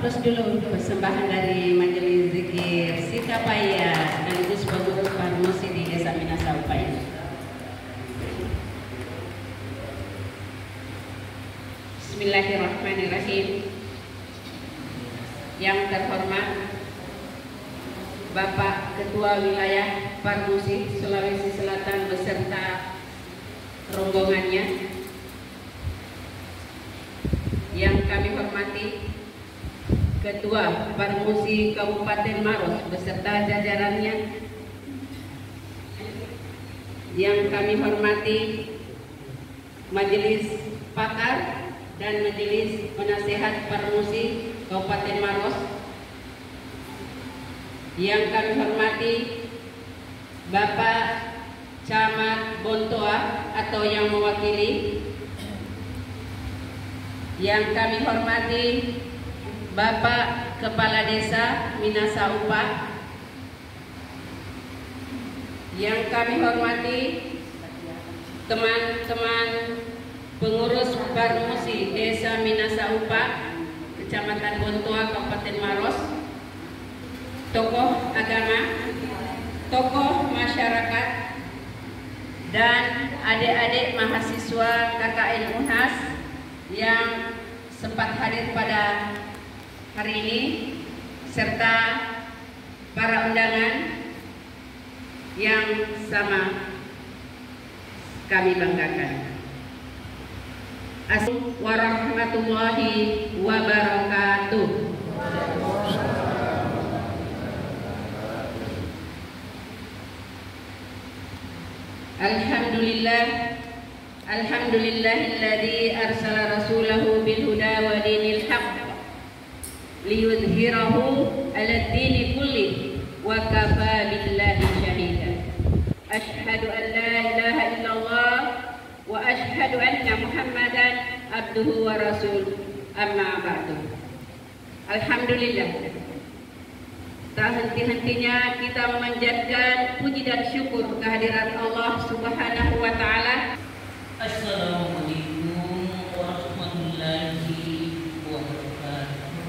Terus dulu persembahan dari Majelis Zikir Sikapaya dan Gus Pengurus Parmusi di Desa Minasa Upaya. Bismillahirrahmanirrahim. Yang terhormat Bapak Ketua Wilayah Parmusi Sulawesi Selatan beserta rombongannya, yang kami hormati Ketua Parmusi Kabupaten Maros beserta jajarannya, yang kami hormati Majelis Pakar dan Majelis Penasehat Parmusi Kabupaten Maros, yang kami hormati Bapak Camat Bontoa atau yang mewakili, yang kami hormati Bapak Kepala Desa Minasa Upah, yang kami hormati teman-teman pengurus Parmusi Desa Minasa Upah, Kecamatan Bontoa, Kabupaten Maros, tokoh agama, tokoh masyarakat, dan adik-adik mahasiswa KKN Unhas yang sempat hadir pada hari ini, serta para undangan yang sama kami banggakan. Assalamualaikum warahmatullahi wabarakatuh. Alhamdulillahilladzi arsala rasulahu bil huda wa dinil haqq liyudhhirahu 'alad dini kulli wa kafa billahi shahida. Asyhadu an la ilaha illallah wa asyhadu anna Muhammadan abduhu wa rasul, amma ba'du. Alhamdulillah, tak henti-hentinya kita memanjatkan puji dan syukur kehadirat Allah Subhanahu wa taala. Assalamualaikum warahmatullahi wabarakatuh.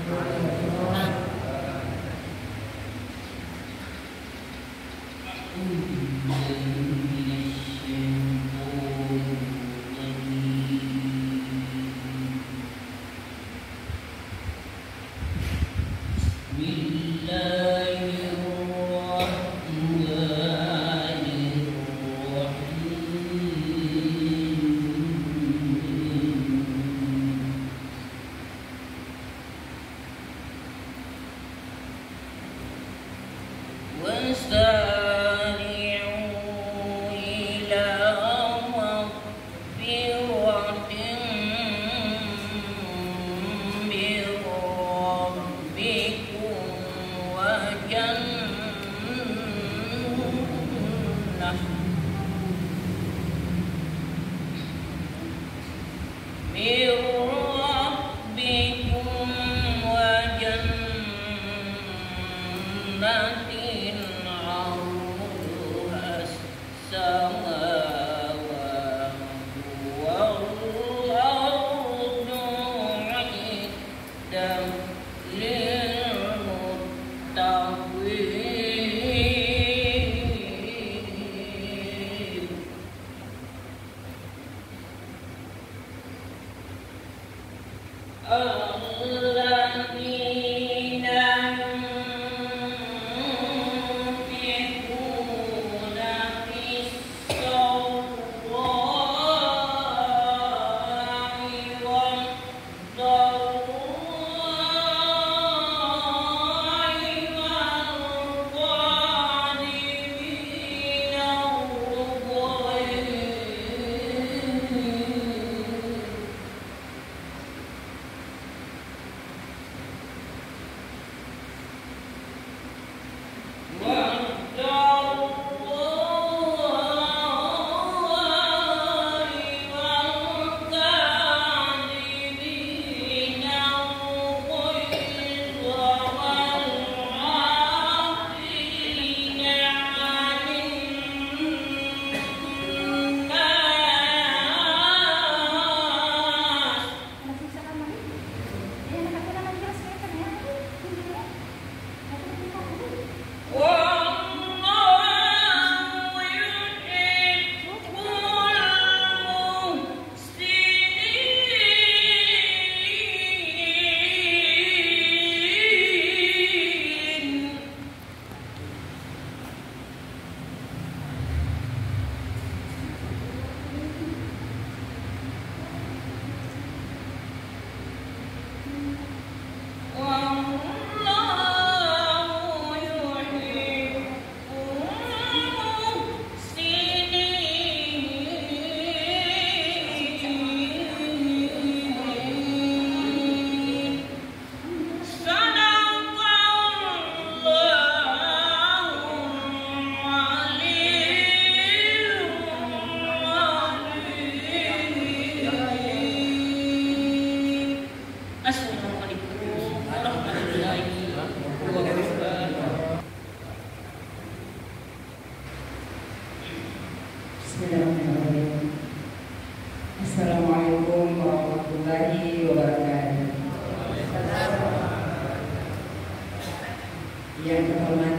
Yang terhormat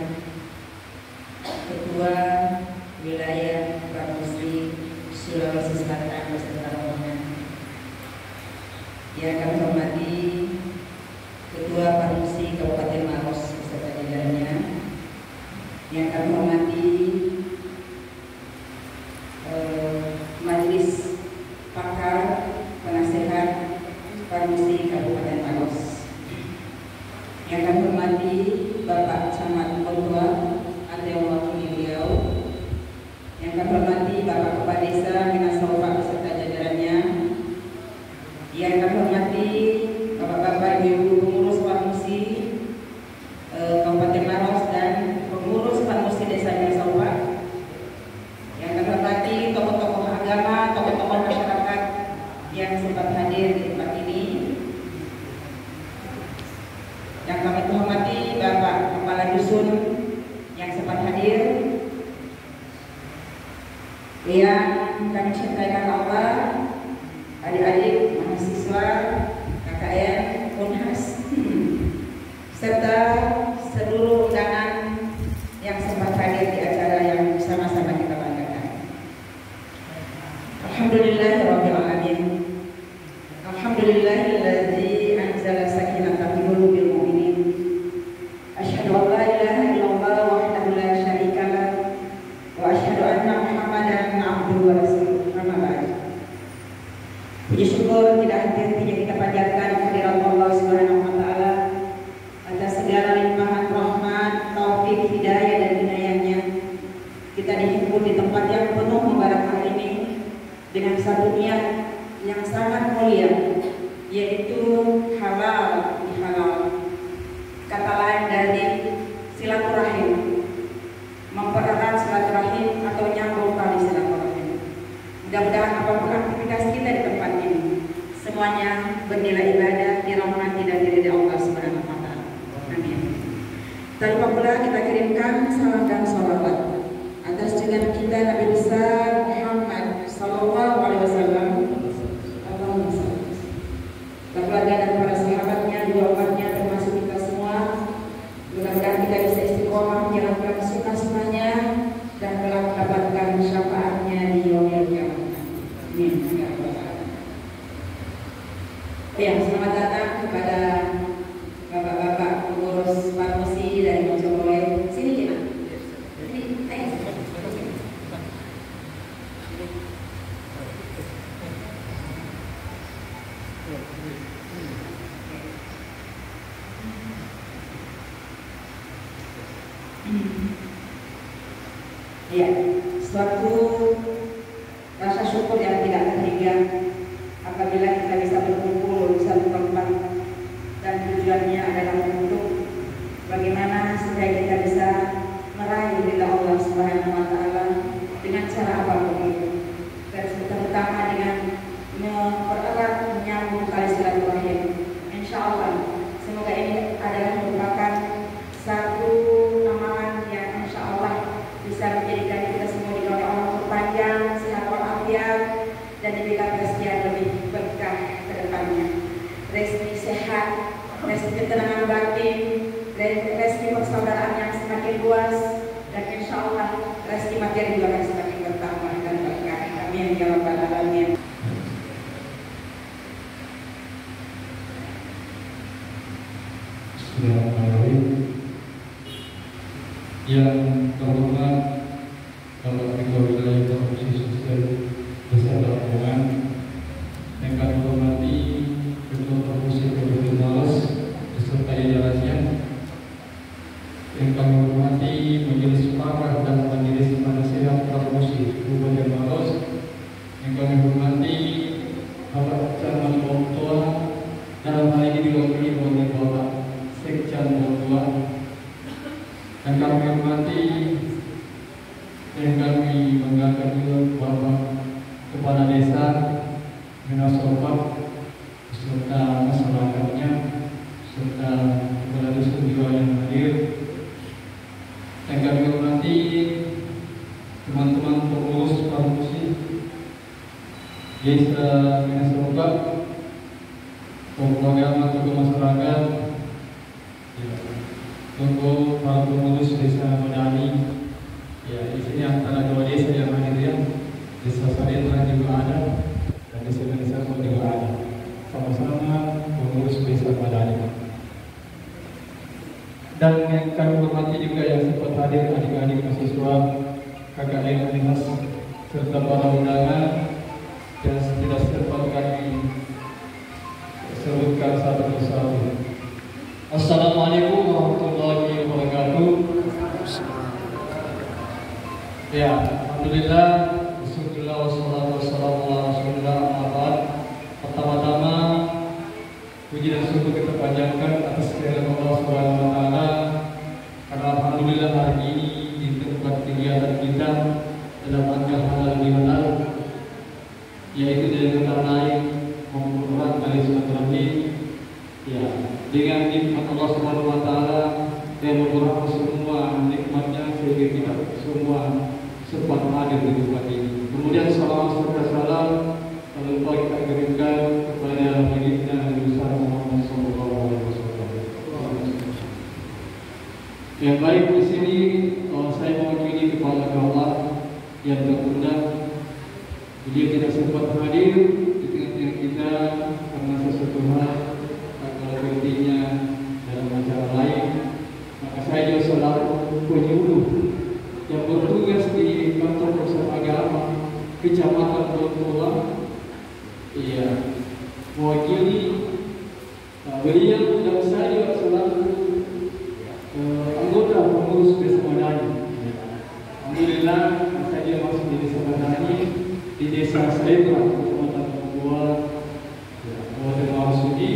Ketua Wilayah Provinsi Sulawesi Selatan beserta rombongan, yang kami hormati Ketua Provinsi Kabupaten Maros beserta jajarannya, yang kami hormati Majelis Pakar Penasehat Provinsi Kabupaten Maros, yang kami hormati Bapak Camat Kontua atau mewakili beliau, yang kami hormati Bapak Kepala Desa Minasolva beserta jajarannya, yang kami hormati Bapak-bapak Ibu pengurus Parmusi Kabupaten Maros dan pengurus Parmusi Desa Minasolva, yang kami hormati tokoh-tokoh agama, tokoh-tokoh masyarakat yang sempat hadir di tempat ini, yang kami hormati Bapak Kepala Dusun yang sempat hadir, yang kami cintai Allah, adik-adik mahasiswa KKN Unhas, serta seluruh undangan yang sempat hadir di acara yang sama-sama kita banggakan. Alhamdulillahirabbil alamin. Alhamdulillahilladzi anzala sakinata fi qulubil mu'minin. Asyhadu an la ilaha illallah wahdahu la syarika lah wa asyhadu anna Muhammadan abduhu wa rasuluh. Amma ba'd. Puji syukur tidak henti-hentinya kita panjatkan kehadirat Allah Subhanahu wa taala atas segala limpahan rahmat, taufik, hidayah dan inayahnya. Kita dihimpun di tempat yang penuh mubarakah ini dengan satu niat yang sangat mulia, yaitu halal bihalal. Kata lain dari silaturahim, mempererat silaturahim atau nyambung tali silaturahim. Mudah-mudahan apapun aktivitas kita di tempat ini, semuanya bernilai ibadah, dirahmati dan diridhai Allah Subhanahu wa taala. Amin. Tak lupa pula kita kirimkan salam dan sholawat atas junjungan kita Nabi besar Muhammad sallallahu alaihi wasallam. Allahumma shalli. Keluarga dan para sahabatnya, dua umatnya termasuk kita semua. Mudah-mudahan kita bisa istiqomah menjalankan sunnah-sunnahnya dan telah mendapatkan syafaatnya di yaumil qiyamah. Amin. Ya, selamat datang kepada bapak-bapak pengurus Parmusi dari Mojokerto. Sini kita. Sini, ayo. Ya, suatu rasa syukur yang tidak terhingga apabila kita bisa berkumpul di satu tempat dan tujuannya adalah untuk bagaimana supaya kita bisa meraih ridha Allah Subhanahu wa taala dengan cara apapun itu. Dan terutama dengan mempererat menyambung tali silaturahim. Insyaallah semoga ini adalah merupakan satu amalan yang insyaallah bisa menjadikan kita semua diberi Allah berpanjang, sehat walafiat, dan diberikan rezeki yang lebih berkah ke depannya. Rezeki sehat, rezeki ketenangan batin, rezeki persaudaraan yang semakin luas, dan insya Allah rezeki materi juga akan semakin bertambah dan berkah. Amin ya rabbal alamin. Bismillahirrahmanirrahim. Yang terhormat Bapak Ketua Wilayah Provinsi Sulawesi beserta rombongan, yang kami hormati Ketua Provinsi Kabupaten Maros beserta jajarannya, yang kami hormati Majelis Pakar dan Majelis Penasehat Provinsi Kabupaten Maros, yang kami hormati Bapak Camat Kontua, dalam hal ini diwakili oleh Bapak Sekjan Kontua, dan kami hormati dan kami banggakan juga Bapak Kepala Desa Minasolva serta masyarakatnya serta kepala dusun juga yang hadir, dan kami hormati teman-teman pengurus Parmusi Desa Minasolva, tokoh agama, tokoh masyarakat, tokoh para Bapak Pengurus Desa Madani. Ya, di sini antara dua desa yang hadir ya. Desa Sarentra juga ada dan desa-desa juga ada. Sama-sama pengurus Desa Madani. Dan yang kami hormati juga yang sempat hadir adik-adik mahasiswa, KKN Unhas serta para undangan yang tidak sempat kami sebutkan satu persatu. Assalamualaikum warahmatullahi wabarakatuh. Ya, alhamdulillah, bismillah wassalatu wassalamu ala rasulillah. Pertama-tama puji dan syukur kita panjatkan atas kehadiran Allah Subhanahu wa taala karena alhamdulillah hari ini di tempat kegiatan kita dalam rangka halal bihalal, yaitu dengan kata lain memperkuat tali silaturahmi ya dengan nikmat Allah Subhanahu wa taala yang memperkuat semua nikmatnya sehingga kita semua sempat hadir di tempat ini. Kemudian salam serta salam lalu kita kirimkan kepada baginda Nabi besar Muhammad sallallahu alaihi wasallam. Yang baik di sini saya mewakili kepala keluarga yang tertunda. Beliau tidak sempat hadir di tengah-tengah kita karena sesuatu hal atau pentingnya dalam acara lain. Maka saya juga selalu penyuluh yang bertugas di kantor pusat agama Kecamatan Bolotola. Iya, mewakili beliau dan saya selalu anggota pengurus Desa Madani. Alhamdulillah saya masuk di Desa Madani di Desa Sarentra, Kecamatan Papua, Kabupaten Malasudi.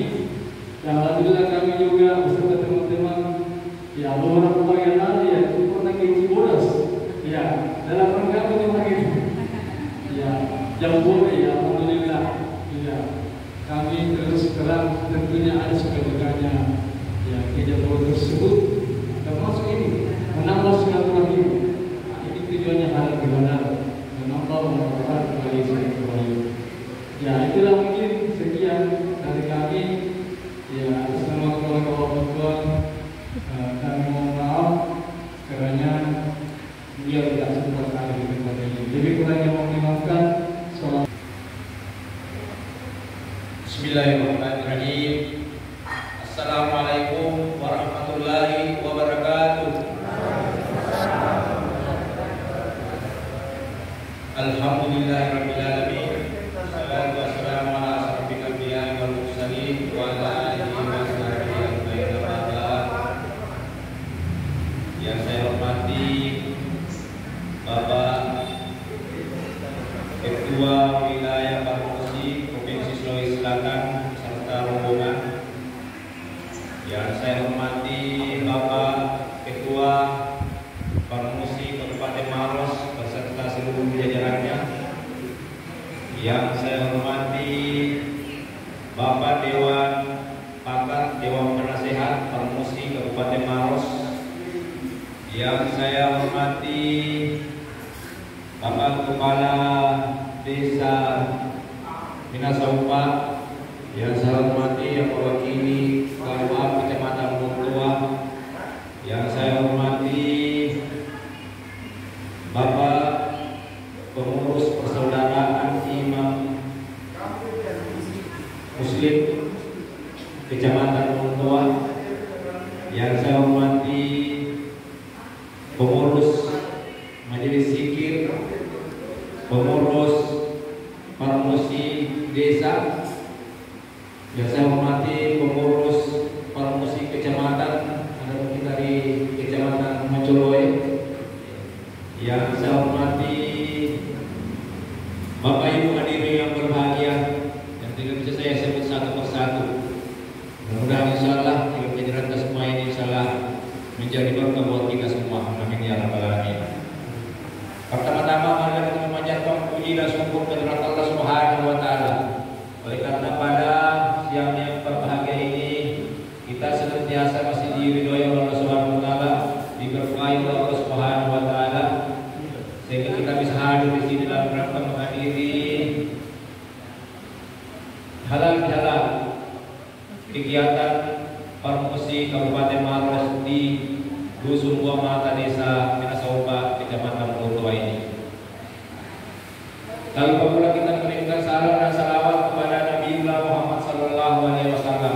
Dan alhamdulillah kami juga beserta teman-teman ya beberapa yang lalu ya pernah ke Cibodas. Ya, dalam rangka apa itu? Ya, Jambore ya, alhamdulillah. Ya, kami terus terang tentunya ada sebagainya ya kejadian tersebut termasuk ini menambah silaturahmi. Ini tujuannya halal bihalal dan Allah memperkuat kembali silaturahmi. Ya, itulah mungkin sekian dari kami. Ya, assalamualaikum warahmatullahi wabarakatuh. Kami mohon maaf karena beliau tidak sempat hadir di tempat ini. Lebih kurangnya mohon dimaafkan. Bismillahirrahmanirrahim. Assalamualaikum warahmatullahi wabarakatuh. Alhamdulillahirabbil alamin. Wassalatu wassalamu ala asyrofil anbiya'i wal mursalin wa ala alihi wa sahbihi ajma'in. Yang saya hormati Bapak Ketua Wilayah Parmusi Provinsi Sulawesi Selatan serta rombongan. Yang saya hormati Bapak Ketua Parmusi Kabupaten Maros beserta seluruh jajarannya. Yang saya hormati Bapak Dewan Pakar Dewan Penasehat Parmusi Kabupaten Maros. Yang saya hormati Bapak Kepala Desa Minasaupa. Yang saya hormati yang mewakili KUA Kecamatan Bolotola. Yang saya hormati Bapak Pengurus Persaudaraan Imam Muslim Kecamatan Bolotola. Yang saya hormati pengurus Majelis Zikir, pengurus Parmusi Desa. Yang saya hormati pengurus Parmusi Kecamatan, ada mungkin dari Kecamatan Moncoloe. Yang saya hormati Bapak Ibu hadirin yang berbahagia, yang tidak bisa saya sebut satu persatu. Mudah-mudahan insyaallah dengan kehadiran kita semua ini insyaallah menjadi berkah buat kita semua. Amin ya rabbal alamin. Pertama-tama mari kita memanjatkan puji dan syukur kehadirat Allah Subhanahu wa taala. Oleh karena pada siang yang berbahagia ini kita senantiasa masih diridhoi oleh Allah Subhanahu wa taala, diberkahi oleh Allah Subhanahu wa taala sehingga kita bisa hadir di sini dalam rangka menghadiri halal bihalal kegiatan Parmusi Kabupaten Maros di Dusun Buah Mata, Desa Minasauba, Kecamatan Botoa ini. Lalu pula kita mengirimkan salam dan salawat kepada Nabi Muhammad Sallallahu Alaihi Wasallam,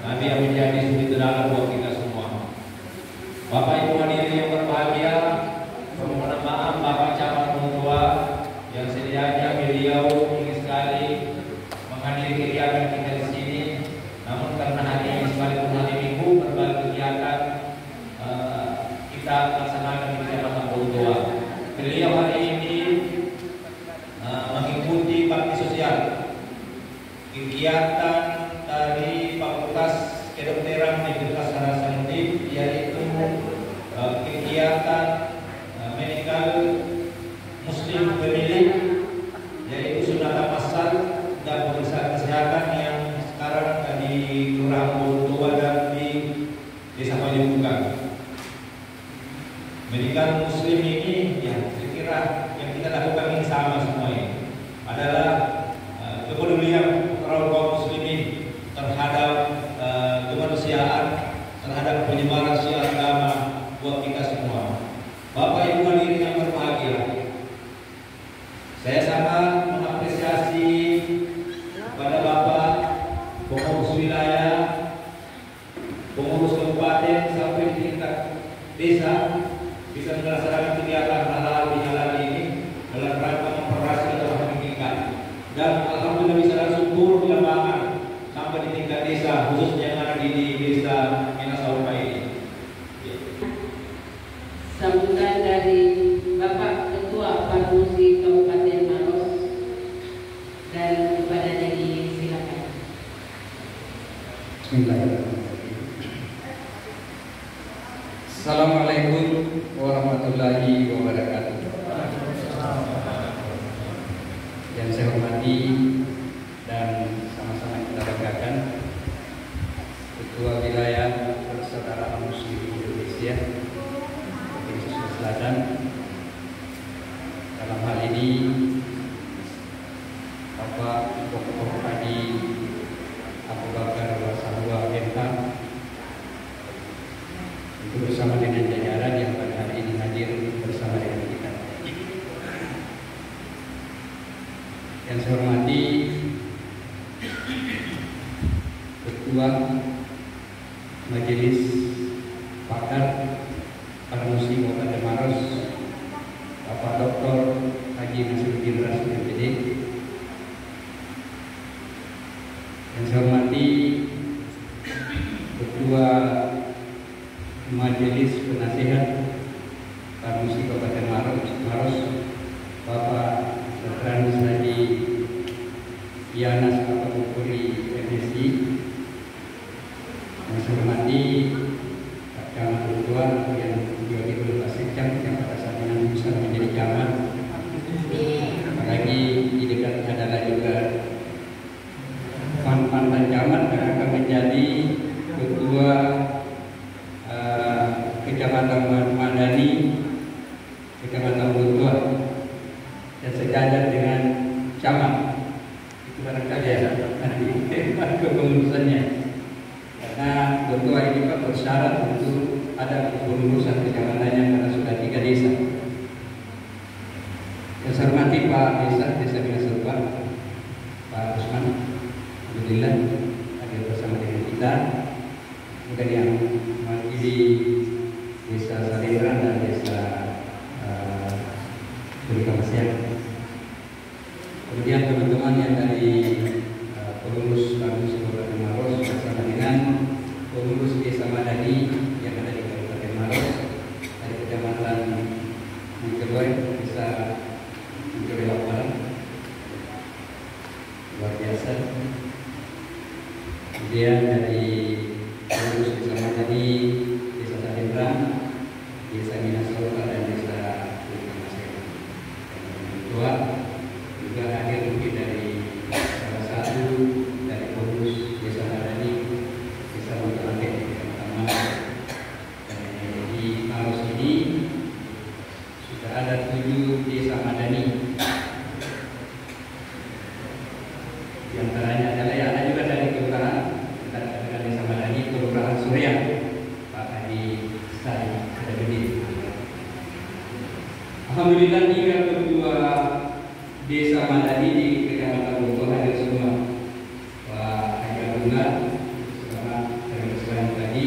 Nabi yang menjadi suri teladan buat kita semua. Bapak Ibu hadirin yang berbahagia, permohonan maaf Bapak Camat Botoa yang sedianya beliau ingin sekali menghadiri kegiatan kita di sini, namun karena hari ini sekalipun hari Minggu berbagai kegiatan kita laksanakan di Kecamatan Botoa. Beliau hari ini mengikuti bakti sosial, kegiatan dari Fakultas Kedokteran Universitas Hasanuddin, yaitu kegiatan medical Muslim family, yaitu sunatan masal dan pemeriksaan kesehatan yang sekarang di Kelurahan Botoa dan di Desa Pajubukan. Medical Muslim ini ya kira-kira yang kita lakukan ini sama semuanya, adalah kepedulian kaum muslimin terhadap kemanusiaan, terhadap penyebaran syiar agama buat kita semua. Bapak Ibu hadirin yang berbahagia, saya sangat mengapresiasi kepada Bapak pengurus wilayah, pengurus kabupaten sampai di tingkat desa bisa melaksanakan kegiatan halal bihalal ini dalam rangka memperluas kedaulatan pendidikan, dan alhamdulillah bisa langsung turun di lapangan sampai di tingkat desa, khususnya yang ada di Desa Minasauba ini. Sambutan dari Bapak Ketua Parmusi Kabupaten Maros, dan kepadanya disilakan. Bismillahirrahmanirrahim. Assalamualaikum warahmatullahi wabarakatuh. Yang saya hormati dan sama-sama kita banggakan Ketua Wilayah Persaudaraan Muslim Indonesia Provinsi Sulawesi Selatan, dalam hal ini Bapak Dr. Haji Abu Bakar Wasalwa MH, itu bersama dengan jajaran yang pada hari ini hadir bersama dengan kita. Yang saya hormati Ketua Majelis Pakar Parmusi Kabupaten Maros, Bapak Dr. Haji Nasiruddin Rasul MPD. Yang saya hormati Ketua Majelis Penasihat Parmusi Kabupaten Maros, Bapak Dr. Haji Yanas Kapukuri MSc. Yang saya hormati Pak Camat Botoa yang juga di Pak Sekcam yang pada saat ini bisa menjadi camat. Apalagi di dekat adalah juga mantan camat yang akan menjadi Ketua Kecamatan Madani, Kecamatan Botoa, dan sejajar dengan camat. Itu barangkali ya nanti kepengurusannya, karena Botoa ini Pak bersyarat untuk ada kepengurusan kecamatannya karena sudah 3 desa. Yang saya hormati Pak Desa Minasauba, Pak Usman, alhamdulillah hadir bersama dengan kita. Kemudian yang mewakili Desa Salendran dan Desa Berikamasyar. Kemudian teman-teman yang dari pengurus Parmusi Kabupaten Maros bersama dengan pengurus Desa Madani yang ada di Kabupaten Maros, dari Kecamatan Mengkeloy, Desa Mengkeloy Laparan, luar biasa. Kemudian dari pengurus Desa Madani, Desa Salendran, Desa Minasauba dan Desa Berikamasyar. Ketua juga hadir mungkin dari salah satu dari pengurus Desa Madani, Desa Mengkeloy, Kecamatan Maros. Alhamdulillah tinggal kedua desa Madani di Kecamatan Bogor hadir semua. Pak Haji Abdullah bersama dengan tadi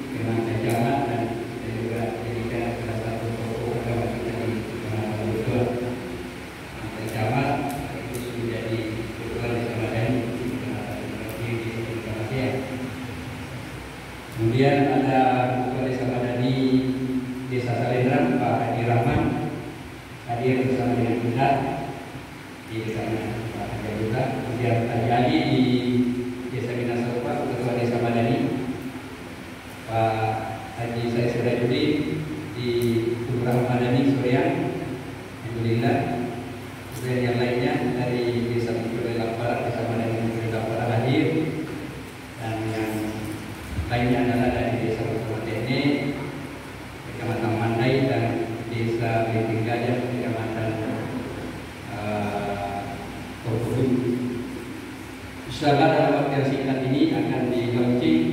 dengan Cacamat dan juga jadikan salah satu tokoh agama kita di Kecamatan Bogor. Cacamat itu menjadi ketua desa Madani di Kecamatan Bogor. Kemudian ada ketua desa Madani Desa Salendran Pak Haji Rahman hadir bersama dengan kita di desa Pak Haji Abdullah. Kemudian Haji Ali di Desa Minasopa, Ketua Desa Madani, Pak Haji Said Sirajuddin di Kelurahan Madani Surian, Alhamdulillah. Kemudian yang lainnya dari Desa Mujurela Barat, Desa Madani Mujurela Barat hadir, dan yang lainnya adalah dari Desa Mujurela Kecamatan Mandai dan Desa Belitung Gajah, Kecamatan Tokudung. Insyaallah dalam waktu yang singkat ini akan dilaunching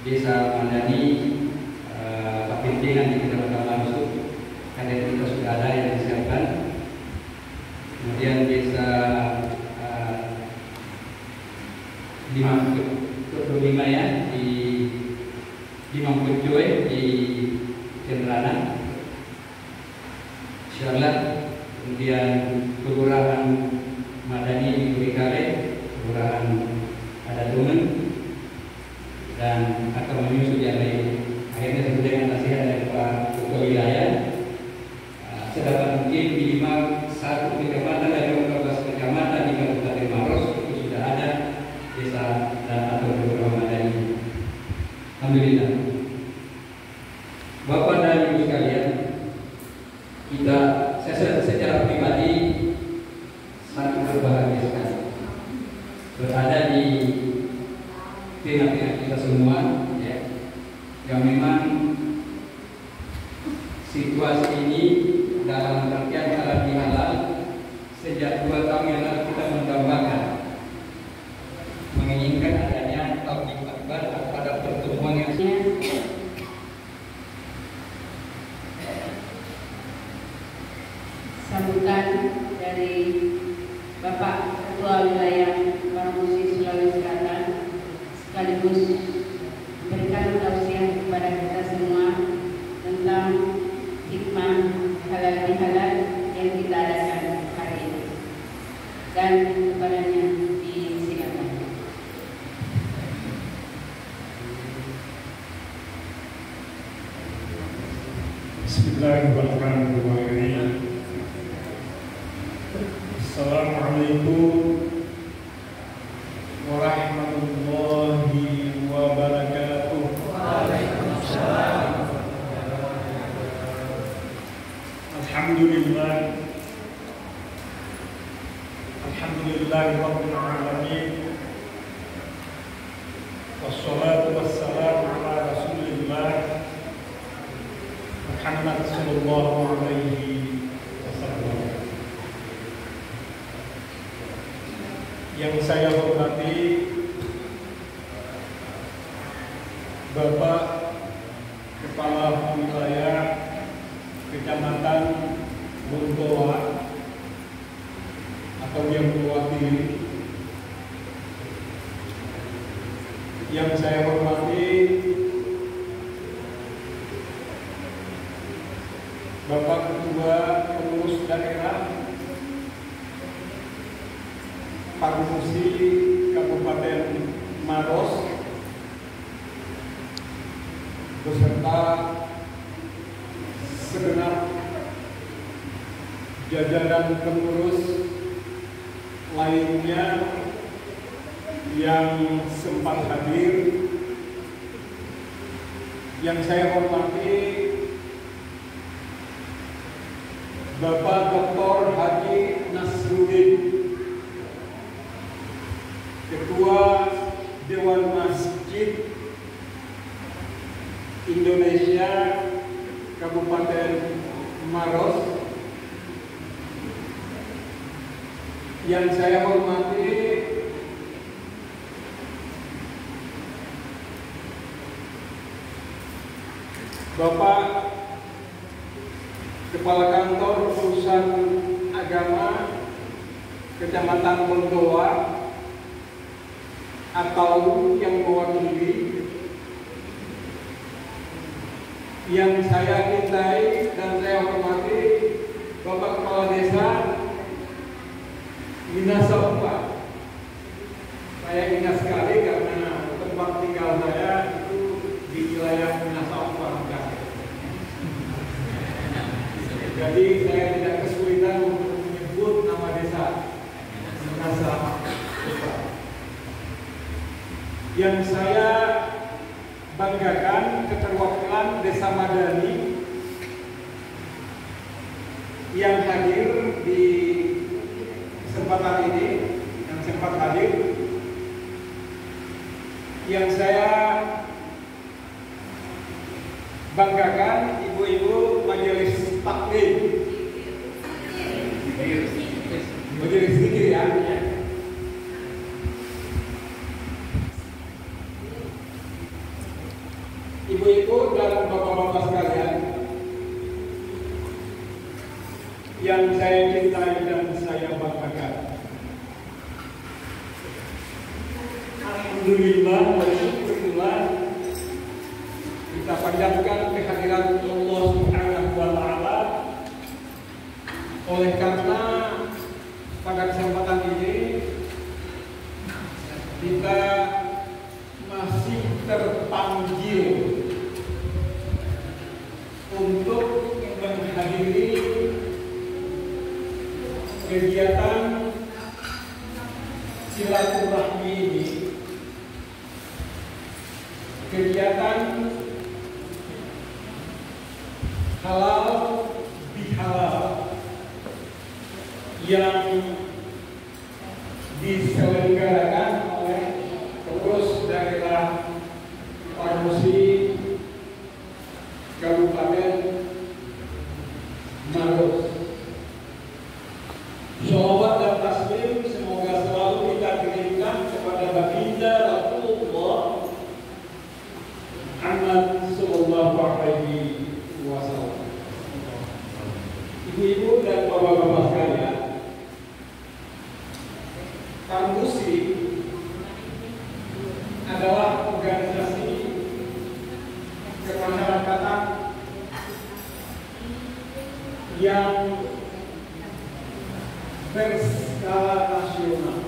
Desa Mandani Papintingan di Kecamatan Langsung. Karena kita sudah ada yang disiapkan. Kemudian Desa Limaya di Mangkucoy di Cenderana, Insyaallah. Kemudian Kelurahan Madani di Kurikale, Kelurahan Adatungan, dan akan menyusul yang lain. Akhirnya sesuai dengan nasihat dari Pak Ketua Wilayah, sedapat mungkin minimal satu kecamatan dari 14 kecamatan di Kabupaten Maros itu sudah ada desa dan atau Kelurahan Madani. Alhamdulillah. Bapak dan Ibu sekalian, saya secara pribadi sangat berbahagia sekali berada di tengah-tengah kita semua, ya, yang memang situasi ini dalam rangkaian halal bihalal sejak 2 tahun yang lalu kita mendambakan menginginkan adanya tabligh akbar pada pertemuan yang sambutan dari Bapak Ketua Wilayah Provinsi Sulawesi Selatan sekaligus memberikan tausiah kepada kita semua tentang hikmah halal bihalal yang kita adakan hari ini, dan kepadanya disilakan. Bismillahirrahmanirrahim. Assalamualaikum warahmatullahi wabarakatuh. Waalaikumsalam. Alhamdulillah. Alhamdulillahirabbil alamin. Wassalatu wassalamu ala Rasulillah Muhammad sallallahu alaihi wasallam. Yang saya hormati Bapak Kepala Wilayah Kecamatan Bontoa atau yang mewakili, yang saya hormati Bapak Ketua Pengurus Daerah Provinsi Kabupaten Maros beserta segenap jajaran pengurus lainnya yang sempat hadir. Yang saya hormati Bapak Dr. Haji Nasruddin, Ketua Dewan Masjid Indonesia Kabupaten Maros. Yang saya hormati Bapak Kepala Kantor Urusan Agama Kecamatan Bondoa atau yang mewakili, yang saya cintai dan saya hormati Bapak Kepala Desa Minasaupa. Saya ingat sekali karena tempat tinggal saya itu di wilayah Minasaupa. Jadi saya tidak kesulitan untuk menyebut nama desa Minasaupa. Yang saya banggakan keterwakilan Desa Madani yang hadir di kesempatan ini, yang sempat hadir, yang saya banggakan ibu-ibu majelis taklim, majelis zikir ya. Ibu-ibu dan bapak-bapak sekalian yang saya cintai dan saya banggakan. Alhamdulillah wa syukurillah, kita panjatkan kehadiran Allah Subhanahu wa taala. Oleh karena pada kesempatan ini kita masih terpanggil untuk menghadiri kegiatan silaturahmi ini, kegiatan halal bihalal yang diselenggarakan oleh pengurus daerah Parmusi Kabupaten Maros. Sholawat dan taslim semoga selalu kita kirimkan kepada baginda Rasulullah Muhammad sallallahu alaihi wasallam. Ibu-ibu dan bapak-bapak sekalian, Parmusi adalah organisasi kemasyarakatan yang berskala nasional.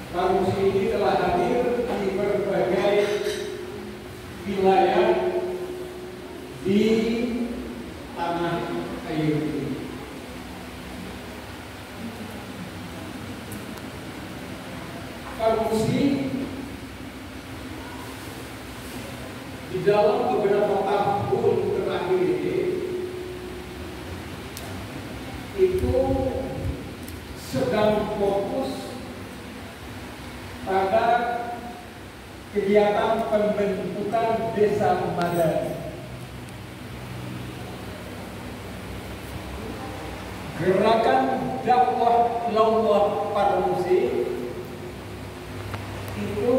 Parmusi ini telah hadir di berbagai wilayah di tanah air ini. Parmusi di dalam beberapa tahun terakhir ini itu sedang fokus pada kegiatan pembentukan desa madani. Gerakan dakwah illallah Parmusi itu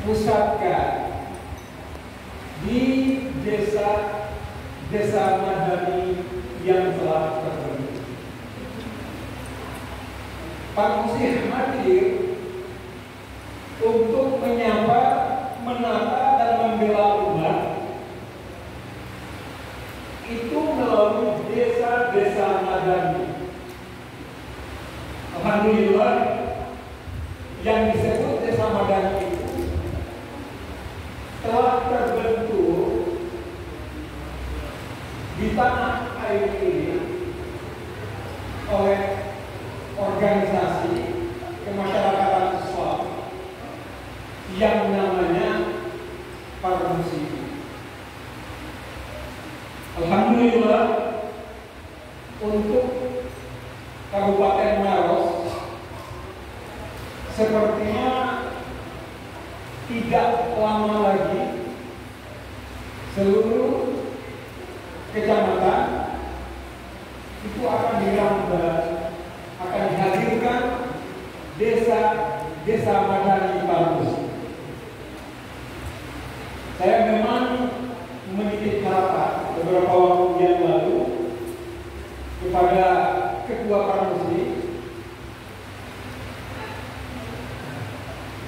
dipusatkan di desa madani yang telah terbentuk. Parmusi hadir untuk menyapa, menata dan membela umat itu melalui desa-desa madani. Alhamdulillah, yang disebut desa madani itu telah terbentuk di tanah air ini oleh organisasi kemasyarakatan Islam yang namanya Parmusi. Alhamdulillah, untuk Kabupaten Maros sepertinya tidak lama lagi seluruh kecamatan itu akan dirambah, akan dihadirkan desa madani Parmusi. Saya memang menitip harapan beberapa waktu yang lalu kepada Ketua Parmusi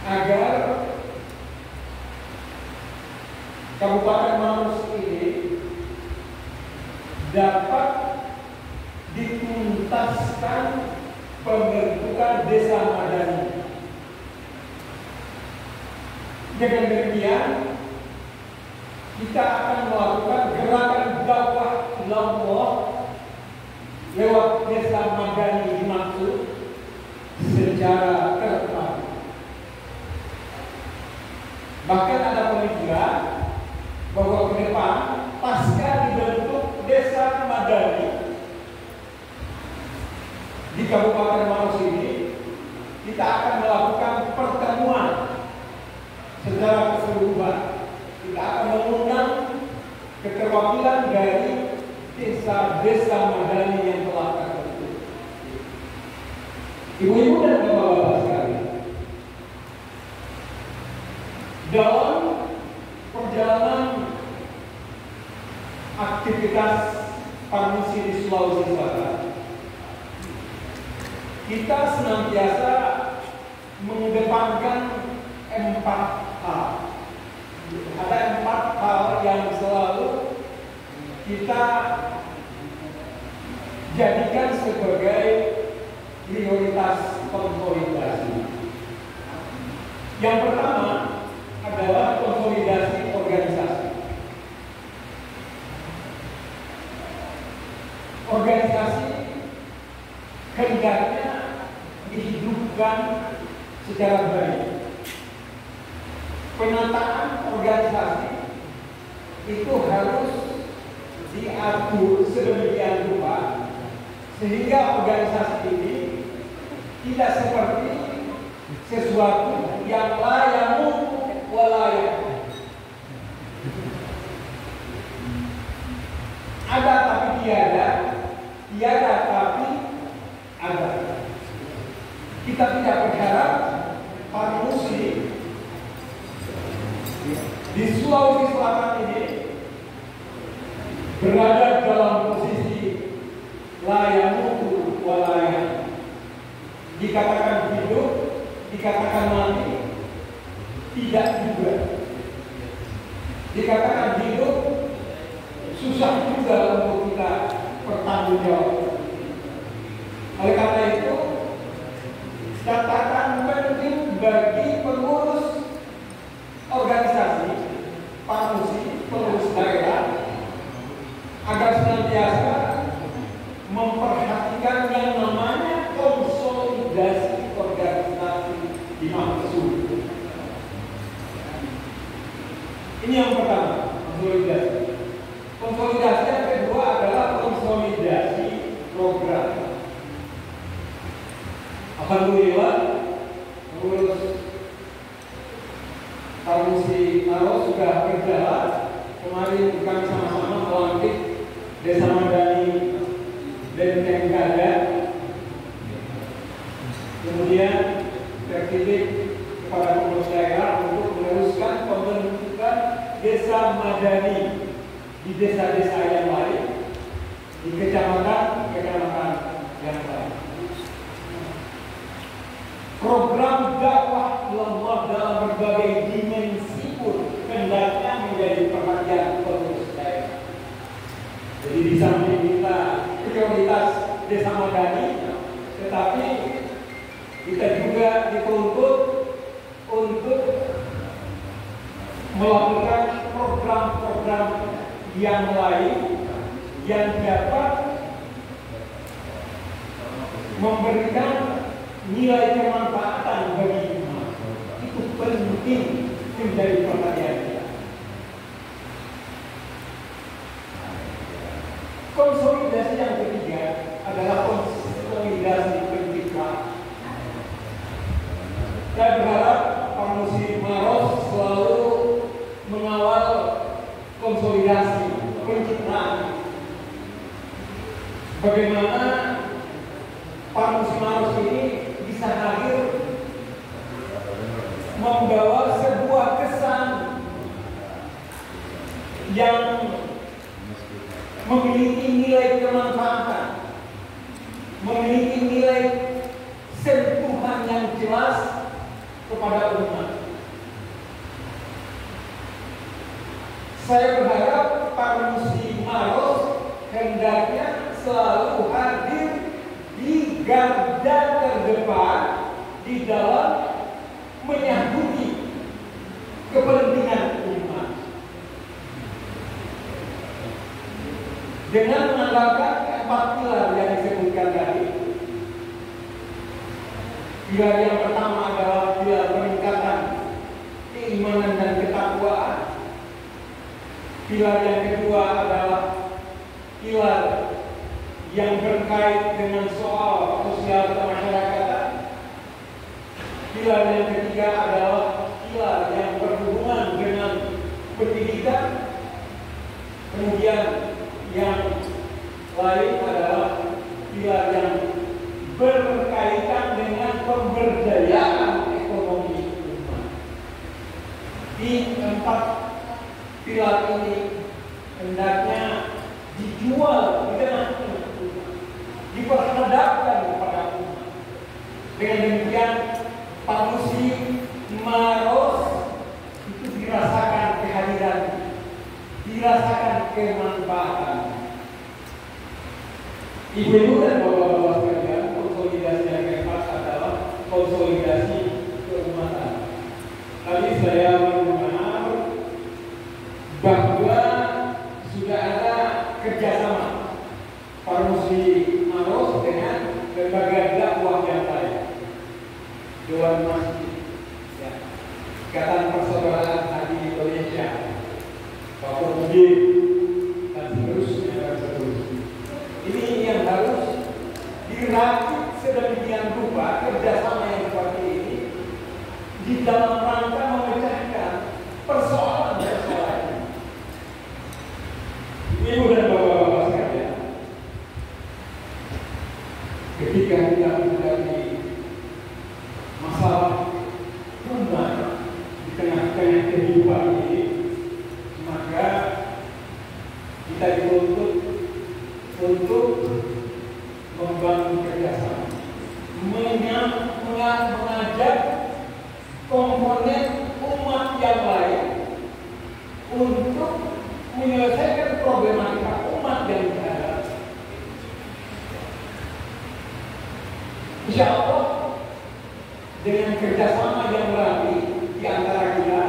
agar Kabupaten Maros ini dapat dituntaskan pembentukan desa madani. Dengan demikian, kita akan melakukan gerakan dakwah ilallah lewat desa madani dimaksud secara terpadu. Bahkan ada pemikiran bahwa ke depan pasca dibentuk desa madani di Kabupaten Maros ini, kita akan melakukan pertemuan secara keseluruhan. Kita akan mengundang keterwakilan dari desa-desa madani yang telah terbentuk. Ibu-ibu dan bapak-bapak sekalian, dalam perjalanan aktivitas Parmusi di Sulawesi Selatan, kita senantiasa mengedepankan 4 hal. Ada 4 hal yang selalu kita jadikan sebagai prioritas konsolidasi. Yang pertama adalah konsolidasi organisasi. Organisasi hendaknya dihidupkan secara baik. Penataan organisasi itu harus diatur sedemikian rupa sehingga organisasi ini tidak seperti sesuatu yang layamu walayak. Ada tapi tiada, tiada tapi ada. Kita tidak berharap Parmusi di Sulawesi Selatan ini berada dalam posisi layamu walayak. Dikatakan hidup, dikatakan mati, tidak juga. Dikatakan hidup, susah juga untuk kita bertanggung. Oleh karena itu, catatan penting bagi pengurus organisasi Parmusi, pengurus daerah, agar senantiasa memperhatikan yang namanya konsolidasi organisasi dimaksud. Ini yang pertama, konsolidasi. Konsolidasi yang kedua adalah konsolidasi program. Alhamdulillah, pengurus Parmusi Maros sudah berjalan. Kemarin kami sama-sama melantik Desa Madani dan Tenggada. Kemudian terpilih kepada pengurus daerah untuk meneruskan pembentukan desa madani di desa-desa yang lain, di kecamatan-kecamatan yang lain. Program dakwah ilallah dalam berbagai dimensi pun hendaknya menjadi perhatian pengurus daerah. Jadi di samping kita prioritas desa madani, tetapi kita juga dituntut untuk melakukan program-program yang lain yang dapat memberikan nilai kemanfaatan bagi umat. Itu penting menjadi perhatian kita. Konsolidasi yang ketiga adalah konsolidasi pencitraan. Saya berharap Parmusi Maros selalu mengawal konsolidasi pencitraan. Bagaimana Parmusi Maros ini bisa hadir membawa sebuah kesan yang memiliki nilai kemanfaatan, memiliki nilai sentuhan yang jelas kepada umat. Saya berharap para muslim Maros hendaknya selalu hadir di garda terdepan di dalam menyambut kepentingan umat dengan menanggalkan 4 pilar yang disebutkan tadi. Pilar yang pertama adalah pilar peningkatan keimanan dan ketakwaan. Pilar yang kedua adalah pilar yang berkait dengan soal sosial kemasyarakatan. Pilar yang ketiga adalah pilar yang berhubungan dengan pendidikan. Kemudian yang lain adalah pilar yang berkaitan dengan pemberdayaan ekonomi umat. Di 4 pilar ini hendaknya dijual di tengah-tengah umat, diperhadapkan kepada umat. Dengan demikian, Pak Muslim Maros itu dirasakan kehadiran, dirasakan kemanfaatan. Ibu-ibu dan bapak-bapak sekalian, konsolidasi yang keempat adalah konsolidasi keumatan. Tadi saya mendengar bahwa sudah ada kerjasama para muslim Maros dengan lembaga dakwah yang lain, Dewan Masjid, ya, Ikatan Persaudaraan Haji Indonesia, Bapak Mujib, dan seterusnya. Ini yang harus dirakit sedemikian rupa kerjasama yang seperti ini di dalam rangka memecahkan persoalan-persoalan. Ibu dan bapak-bapak sekalian, ketika kita menghadapi masalah umat di tengah-tengah kehidupan ini, maka kita dituntut untuk membangun kerjasama, mengajak komponen umat yang lain untuk menyelesaikan problematika umat yang ada. Insya Allah dengan kerjasama yang rapi di antara kita,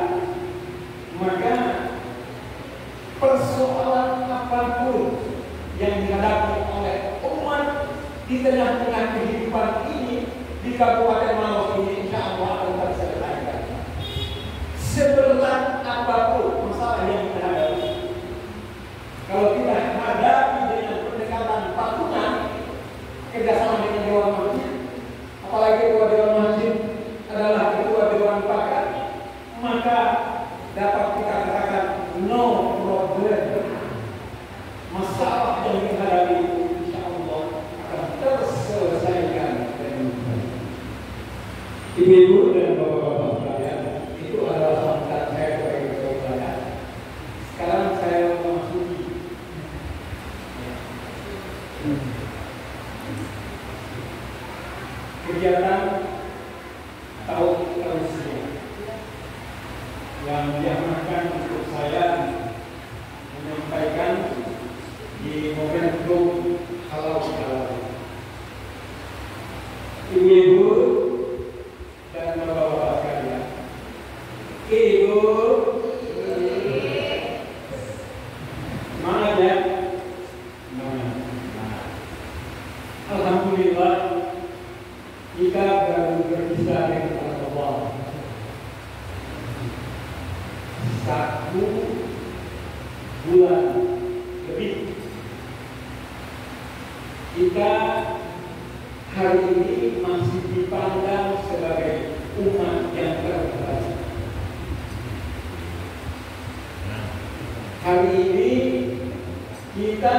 maka persoalan apapun yang dihadapi oleh umat di tengah-tengah kehidupan ini di Kabupaten Maros ini, insya Allah akan terselesaikan. Seberat apapun masalah yang kita hadapi, kalau kita hadapi dengan pendekatan patungan, kerjasama dengan Dewan Masjid, apalagi Ketua Dewan Masjid adalah Ketua Dewan Pakar, maka dapat kita katakan no problem. Masalah yang dihadapi insya Allah akan terselesaikan dengan baik. Ibu-ibu dan bapak-bapak sekalian, itu adalah sambutan saya sebagai ketua saya. Sekarang saya memasuki kegiatan tahun Rusia yang diamankan untuk saya menyampaikan di momentum halal bihalal. Ibu-ibu dan bapak-bapak sekalian, ibu semangat ya, semangat. Alhamdulillah kita baru berpisah dengan Allah 1 bulan lebih. Kita hari ini masih dipandang sebagai umat yang terbaik. Hari ini kita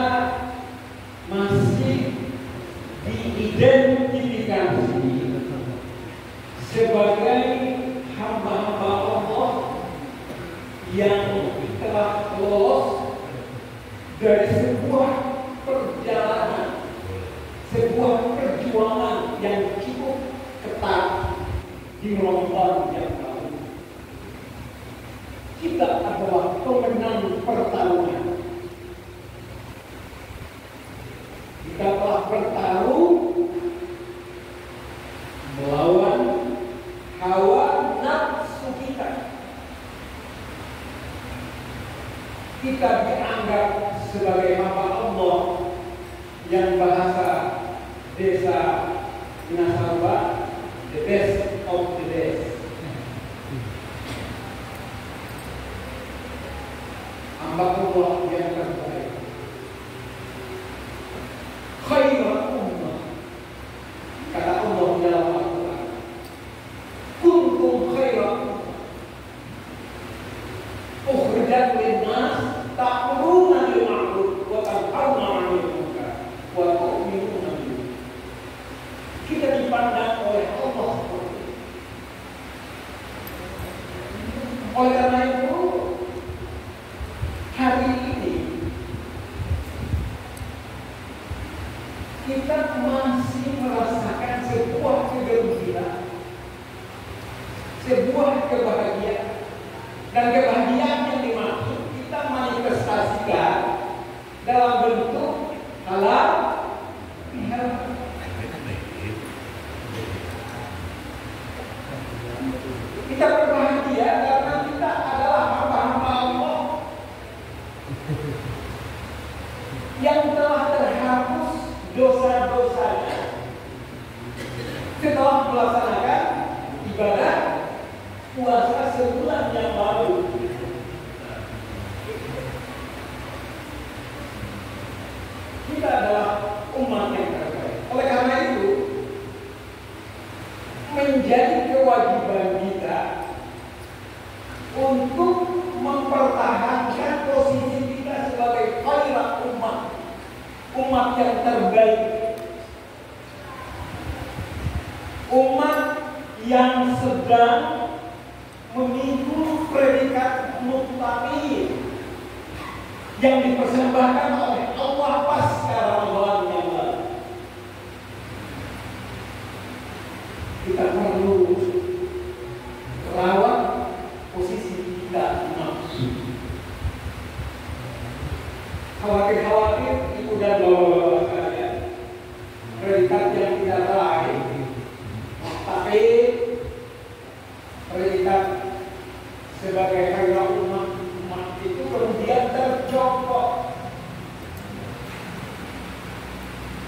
masih diidentifikasi sebagai hamba-hamba Allah yang telah lolos di Ramadan yang lalu. Kita adalah pemenang pertarungan. Kita telah bertarung melawan hawa nafsu kita. Kita dianggap sebagai hamba Allah yang bahasa desa Minasamba, the best of the best. Hamba Allah yang terbaik. Khairul ummah. Kata Allah dalam Al-Quran. Kuntum khairul ummah. Ukhrijat lin-nas ta'muruna bil ma'ruf wa tanhauna 'anil munkar wa tu'minuna billah. Kita dipandang oleh Allah seperti itu. Oleh karena itu, hari ini kita masih merasakan sebuah kegembiraan, sebuah kebahagiaan, dan kebahagiaan yang dimaksud kita manifestasikan dalam bentuk halal bihalal. Kita berbahagia karena kita adalah hamba-hamba Allah yang telah terhapus dosa-dosanya setelah melaksanakan ibadah puasa sebulan yang lalu. Kita adalah umat yang terbaik. Oleh karena itu, menjadi kewajiban kita untuk mempertahankan posisi kita sebagai khairul ummah, umat yang terbaik, umat yang sedang memikul predikat muttaqin yang dipersembahkan oleh Allah pasca Ramadan yang lalu. Kita perlu rawat posisi kita nafsu. Khawatir-khawatir ibu dan bapak-bapak sekalian, predikat yang kita raih, tapi predikat sebagai khairul ummah itu kemudian tercopot.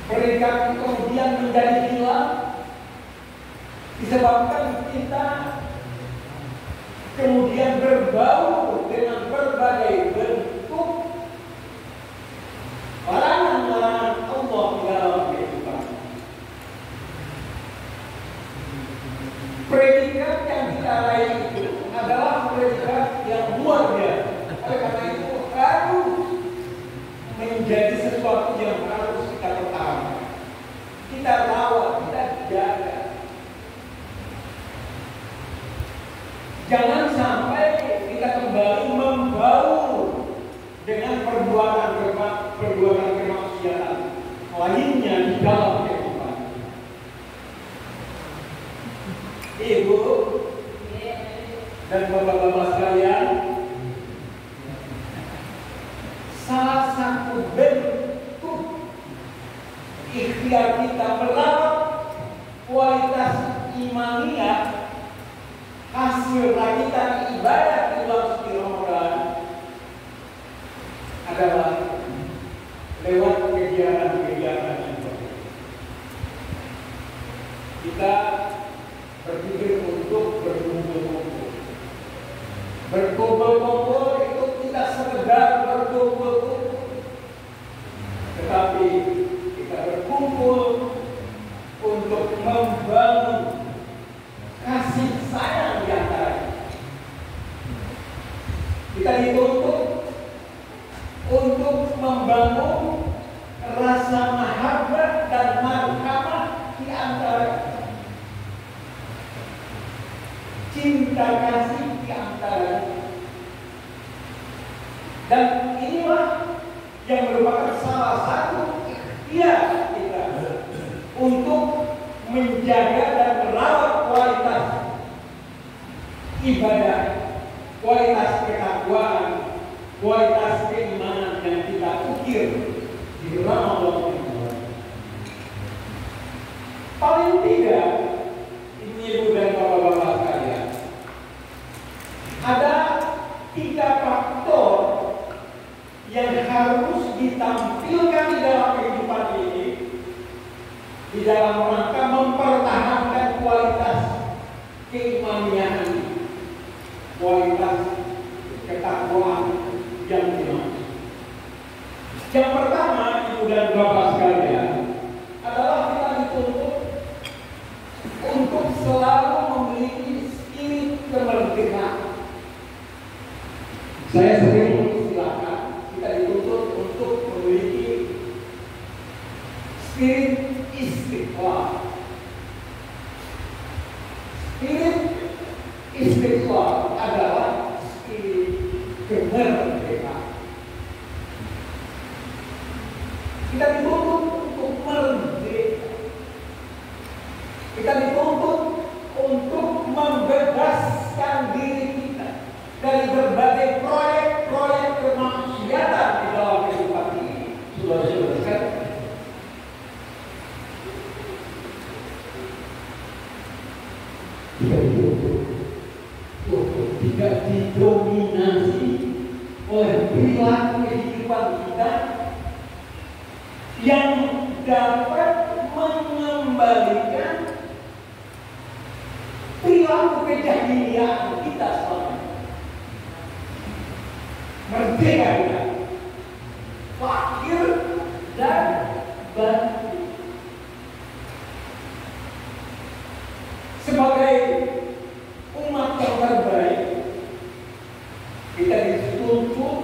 Predikat itu kemudian menjadi hilang disebabkan kita kemudian berbau dengan berbagai bentuk larangan-larangan Allah di dalam kehidupan. Predikat yang kita raih itu adalah predikat yang luar biasa. Oleh karena itu harus menjadi sesuatu yang harus kita pertahankan, kita rawat, kita jaga. Jangan sampai kita kembali membau dengan perbuatan kemaksiatan lainnya di dalam kehidupan. Ibu dan bapak-bapak sekalian, salah satu bentuk ikhtiar kita merawat kualitas imaniyah hasil rakitan ibadah di bulan suci Ramadan adalah lewat kegiatan-kegiatan yang baik. Kita berpikir untuk berkumpul-kumpul. Berkumpul-kumpul itu tidak sekedar berkumpul-kumpul, tetapi kita berkumpul untuk membangun kasih sayang di antara kita dituntut untuk membangun rasa mahabbah dan marhamah di antara cinta kasih di antara. Dan inilah yang merupakan salah satu ikhtiar kita untuk menjaga dan merawat kualitas ibadah, kualitas ketakwaan, kualitas keimanan yang kita ukir di dalam Allah. Paling tidak, ibu dan bapak-bapak sekalian, ada 3 faktor yang harus ditampilkan di dalam kehidupan ini di dalam rangka mempertahankan kualitas keimanian ini, kualitas ketakwaan yang benar. Yang pertama, ibu dan bapak sekalian, adalah kita dituntut untuk selalu memiliki spirit kemerdekaan. Saya sering mengistilahkan kita dituntut untuk memiliki spirit istiqlal. Spirit istiqlal adalah spirit kemerdekaan. Kita dituntut untuk merdeka. Kita dituntut untuk membebaskan diri kita dari berbagai proyek-proyek kemaksiatan di dalam kehidupan ini. Saudara-saudara sekalian, kita dituntut untuk tidak didominasi oleh perilaku kehidupan kita yang dapat mengembalikan perilaku kejahiliaan kita selama ini. Merdeka kita, fakir dan bantu. Sebagai umat yang terbaik, kita dituntut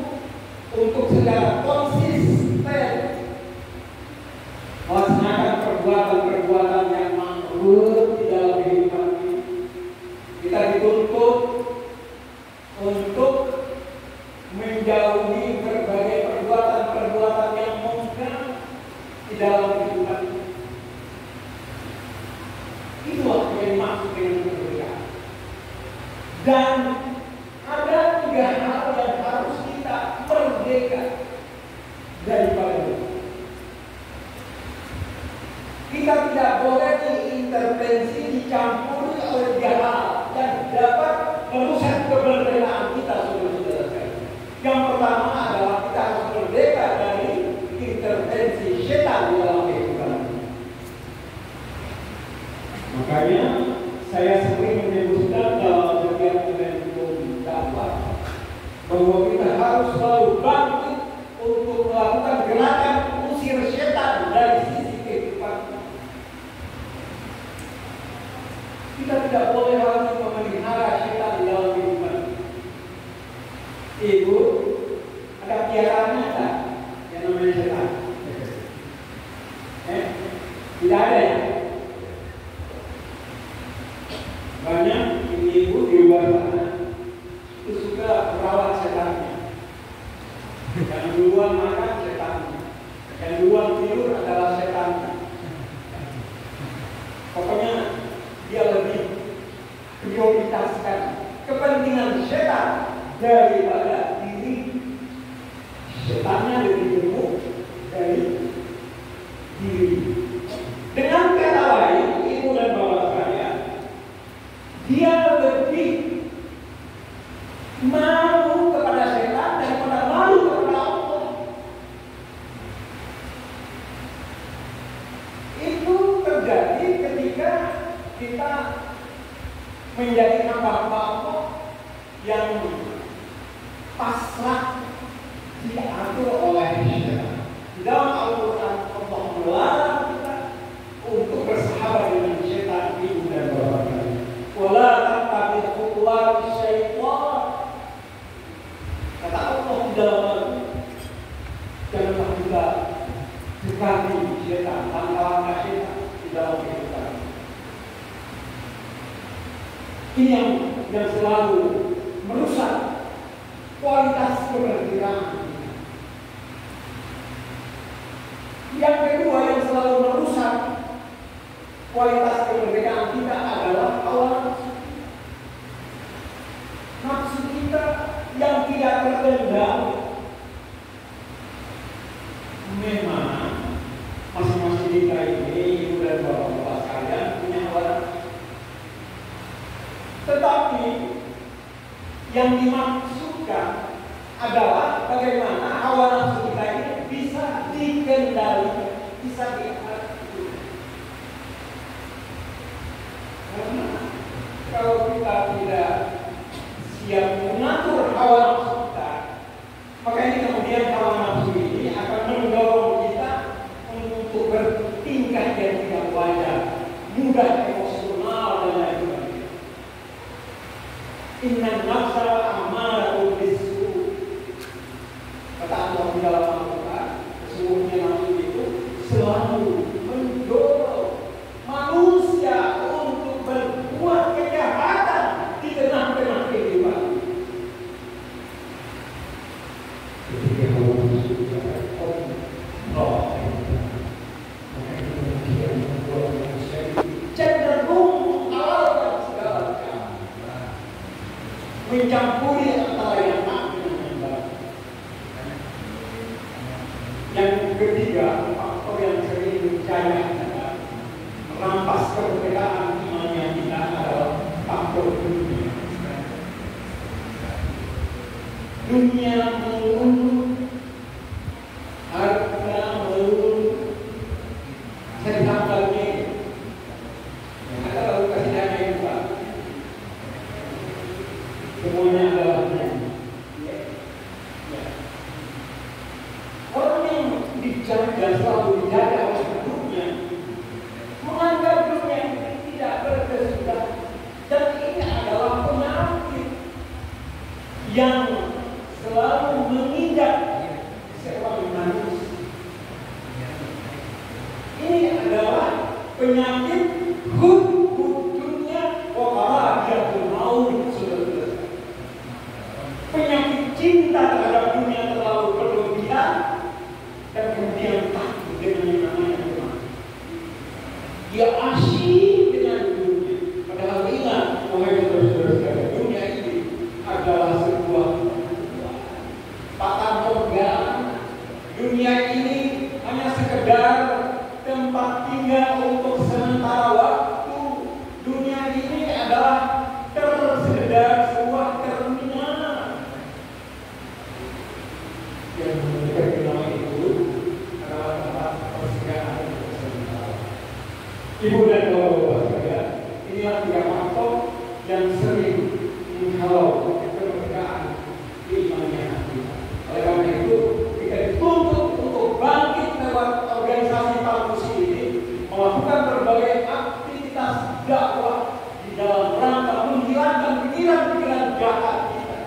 untuk secara konsisten melaksanakan perbuatan-perbuatan yang makruh di dalam kehidupan ini. Kita dituntut untuk menjauhi berbagai perbuatan-perbuatan yang mungkar di dalam kehidupan ini. Itulah yang dimaksud dengan kemerdekaan. Dan ada 3 hal yang harus kita merdeka daripada itu. Kita tidak boleh diintervensi, dicampuri oleh 3 hal yang dapat merusak kemerdekaan kita, saudara-saudara sekalian. Yang pertama adalah kita harus merdeka dari intervensi setan di dalam kehidupan. Makanya saya sering menyebutkan dalam setiap momentum dakwah bahwa kita harus selalu bangkit untuk melakukan gerakan usir setan dari sisi kehidupan. Kita tidak boleh lagi memelihara setan di dalam kehidupan. Ibu, ada piaraannya tak? Yang namanya setan? Tidak ada ya? Banyak ibu di luar sana itu suka merawat setannya. Yang duluan makan setannya, yang duluan tidur adalah setannya. Pokoknya dia lebih prioritaskan kepentingan setan daripada diri. Setannya lebih gemuk dari diri. Dengan kata lain, ibu dan bapak sekalian, dia lebih malu kepada setan daripada malu kepada Allah. Itu terjadi ketika kita menjadi hamba-hamba Allah yang pasrah diatur oleh setan. Di dalam Al-Quran Allah melarang kita untuk bersahabat dengan setan, ibu dan bapak sekalian. Wala tattabi' khutuwati syaitan. Kata Allah di dalam janganlah kita dekati setan, langkah-langkah setan di dalam kehidupan. Ini yang selalu merusak kualitas kemerdekaan. Yang kedua yang selalu merusak kualitas kemerdekaan kita adalah hawa nafsu. Tetapi yang dimaksudkan adalah bagaimana hawa nafsu kita ini bisa dikendalikan, bisa diatur. Karena kalau kita tidak siap mengatur hawa nafsu kita, maka ini kemudian hawa nafsu ini akan mendorong kita untuk bertingkah yang tidak wajar, mudah emosional dan lain sebagainya. Inna nafsa ammaratu bisu. Kata Allah di dalam Al-Quran, sesungguhnya nafsu itu selalu mendorong manusia untuk berbuat kejahatan di tengah-tengah kehidupan. Ketika hawa nafsu kita cenderung menghalalkan segala perkara, mencampuri antara yang hak dengan yang baik. Yang ketiga, faktor yang sering percaya merampas kemerdekaan imannya kita adalah faktor dunia. Dunia menurun, harga menurun. Saya ditambahnya ada lalu kasih dana yang besar. Semuanya adalah dunia. Orang yang dijaga selalu dijaga oleh dunia menganggap dunia ini tidak berkesudahan, dan ini adalah penyakit yang selalu menginjak seorang manusia. Ini adalah penyakit hubub dunia wa karahiyatul maut. Penyakit cinta terhadap dunia terlalu berlebihan dan kemudian takut dengan yang namanya kematian. Dia asyik dengan dunia. Padahal ingat, wahai saudara-saudara, dunia ini adalah sebuah patah organ. Dunia ini hanya sekedar tempat tinggal untuk sementara waktu. Dunia ini adalah sekedar sebuah terminal. Yang terminal itu adalah tempat persinggahan untuk sementara. Ibu dan bapak sekalian, inilah tiga faktor yang sering menghalau kemerdekaan imannya kita. Oleh karena itu, kita dituntut untuk bangkit lewat organisasi Parmusi ini, melakukan berbagai aktivitas dakwah di dalam rangka menghilangkan pikiran-pikiran jahat kita.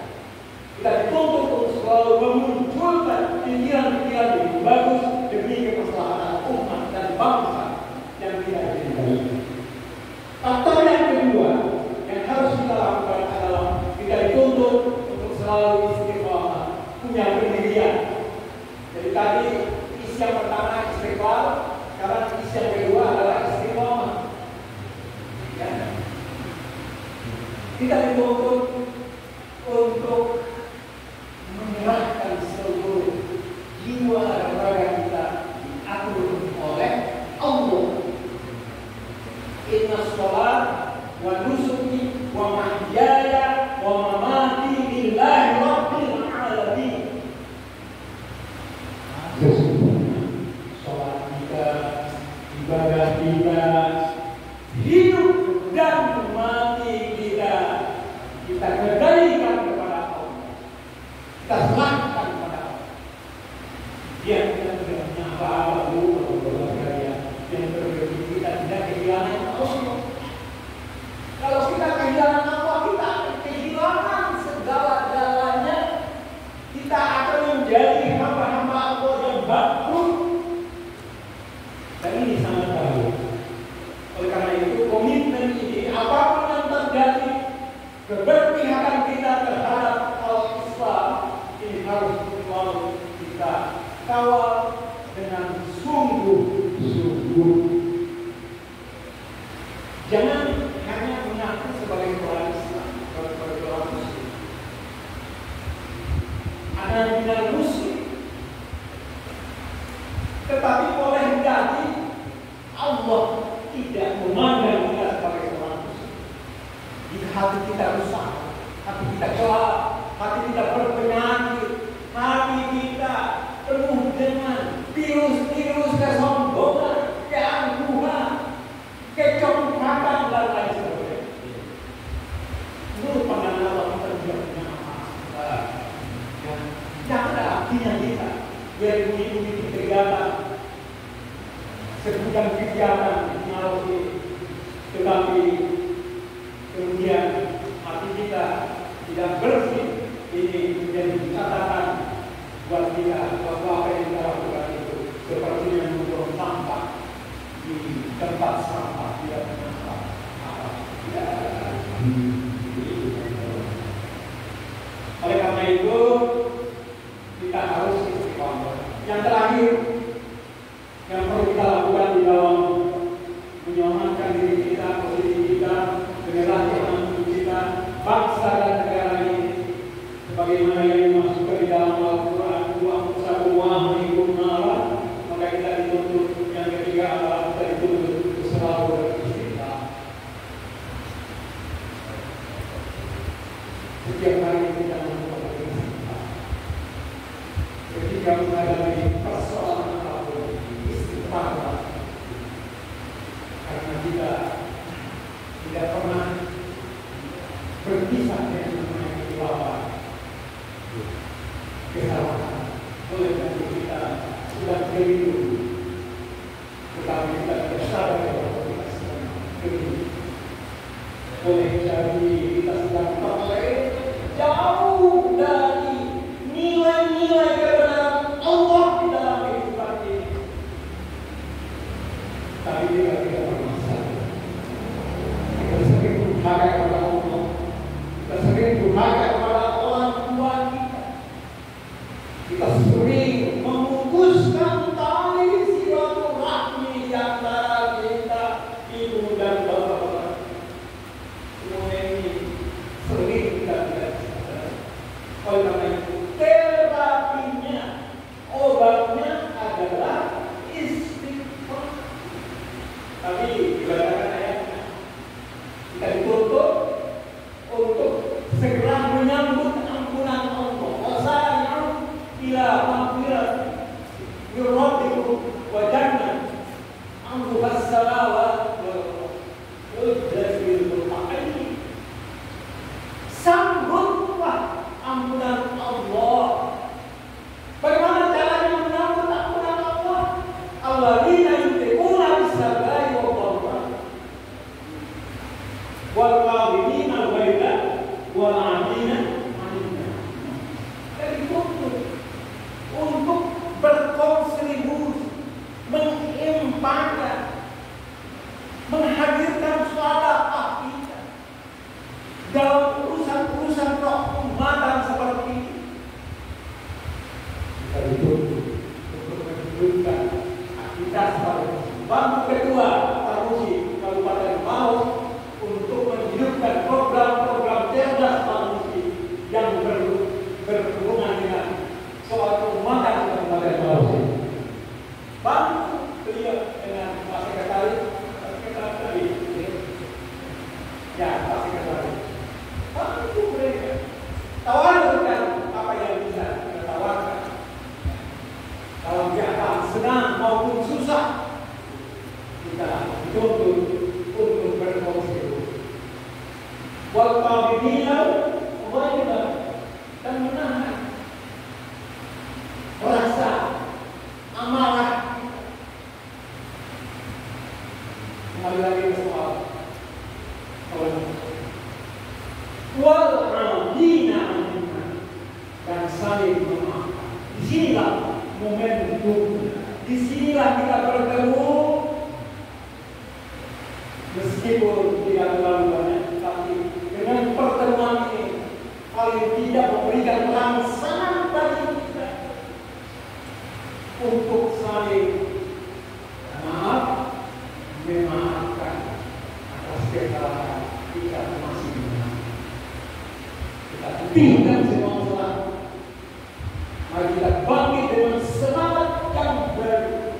Kita dituntut untuk selalu memunculkan pikiran-pikiran yang bagus demi kemaslahatan umat dan bangsa yang tidak dikendalikan. Faktor yang kedua yang harus kita lakukan adalah kita dituntut untuk selalu istiqomah, punya pendirian. Jadi tadi isi yang pertama istiqlal, sekarang isi yang kedua adalah istiqomah. Ya. Kita dituntut untuk menyerahkan seluruh jiwa dan raga kita diatur oleh Allah. Inna sholat wa nusuki wa mahyaya wa mamati lillahi rabbil alamin. Sesungguhnya sholat kita, ibadah kita, hidup dan mati kita kendalikan kepada Allah. Kita serahkan kepada Allah. Dia kita tidak punya apa-apa dulu kalau yang terjadi kita tidak kehilangan Allah. Kalau kita kehilangan Allah, kita akan kehilangan segala-galanya. Kita akan menjadi hamba-hamba Allah yang bangkrut. Dan ini sangat bahaya. Oleh karena itu, komitmen ini apapun yang terjadi, keberpihakan kita terhadap Al-Islam ini harus selalu kita kawal dengan sungguh-sungguh. Jangan hanya mengaku sebagai orang Islam, sebagai orang Muslim. Ada minal Muslim, tetapi boleh jadi Allah tidak memandang kita sebagai orang Muslim. Jika hati kita rusak, hati kita gelap, hati kita berpenyakit, hati kita penuh dengan virus-virus kesombongan, keangkuhan, kecongkakan dan lain sebagainya. Menurut pandangan Allah kita tidak punya apa-apa. Tidak ada artinya kita yang mengikuti kegiatan sebutkan kegiatan teknologi, tetapi kemudian hati kita tidak bersih. Ini menjadi catatan buat kita bahwa apa yang kita lakukan itu seperti yang membuang sampah di tempat sampah, tidak menambah apa. Oleh karena itu kita harus istiqomah. Yang terakhir yang perlu kita lakukan di dalam menyelamatkan diri kita, posisi kita, generasi anak kita, bangsa dan negara ini, sebagaimana yang dimasukkan di dalam Al-Quran, maka kita dituntut. Yang ketiga adalah kita dituntut selalu beristighfar. Setiap hari kita melakukan istighfar. Ketika menghadapi persoalan apapun, istighfar. Karena kita tidak pernah berpisah dengan kegelapan, kesalahan. Oleh karena kita sudah keliru, tetapi kita tidak sadar bahwa kita sedang keliru. Oleh jadi kita sedang terlena jauh dari nilai-nilai kebenaran Allah di dalam kehidupan ini. Tapi kita tidak bermasalah. Kita sering durhaka kepada Allah. Kita sering durhaka kepada orang tua kita. Kita sering memutuskan tali silaturahmi di antara kita, ibu dan bapak. Semua ini sering kita tidak sadar. Oleh karena itu, terapinya, obatnya adalah istighfar. Tapi dikatakan ayatnya, kita dituntut untuk segera menyambut ampunan Allah. Wasari'u ila maghfiratin min rabbikum wa jannah 'arduha as-samawati wal ardu uiddat muttaqin. Sambutlah ampunan Allah. Bagaimana caranya menyambut ampunan Allah? Alladzina yunfiquna bis-sarra'i wad-dharra'i wal qadhimina al-ghaidha wal 'afina 'anil nas. Jadi untuk berkontribusi, mengimpakan, menghadirkan sedekah kita dalam urusan-urusan keumatan seperti ini. Kita dituntut untuk menunjukkan aktivitas pada bangku kedua Tarmusi Kabupaten Maros untuk menghidupkan program-program cerdas Tarmusi yang berhubungan dengan soal keumatan Kabupaten Maros. Bantu beliau dengan Pak Sekretaris tadi, ya Pak Sekretaris. Bantu mereka, tawarkan apa yang bisa kita tawarkan dalam keadaan senang maupun susah. Kita dituntut untuk berkontribusi. Wal qadhimina ghaidha, dan menahan rasa amarah. Kembali lagi ke soal wal afina dan saling memaafkan. Disinilah momentum, disinilah kita bertemu. Meskipun tidak terlalu banyak, tapi dengan pertemuan ini paling tidak memberikan rangsangan bagi kita untuk saling maaf, memaafkan atas kesalahan kita masing-masing. Kita tinggal semua masalah. Mari kita bangkit dengan semangat yang baru.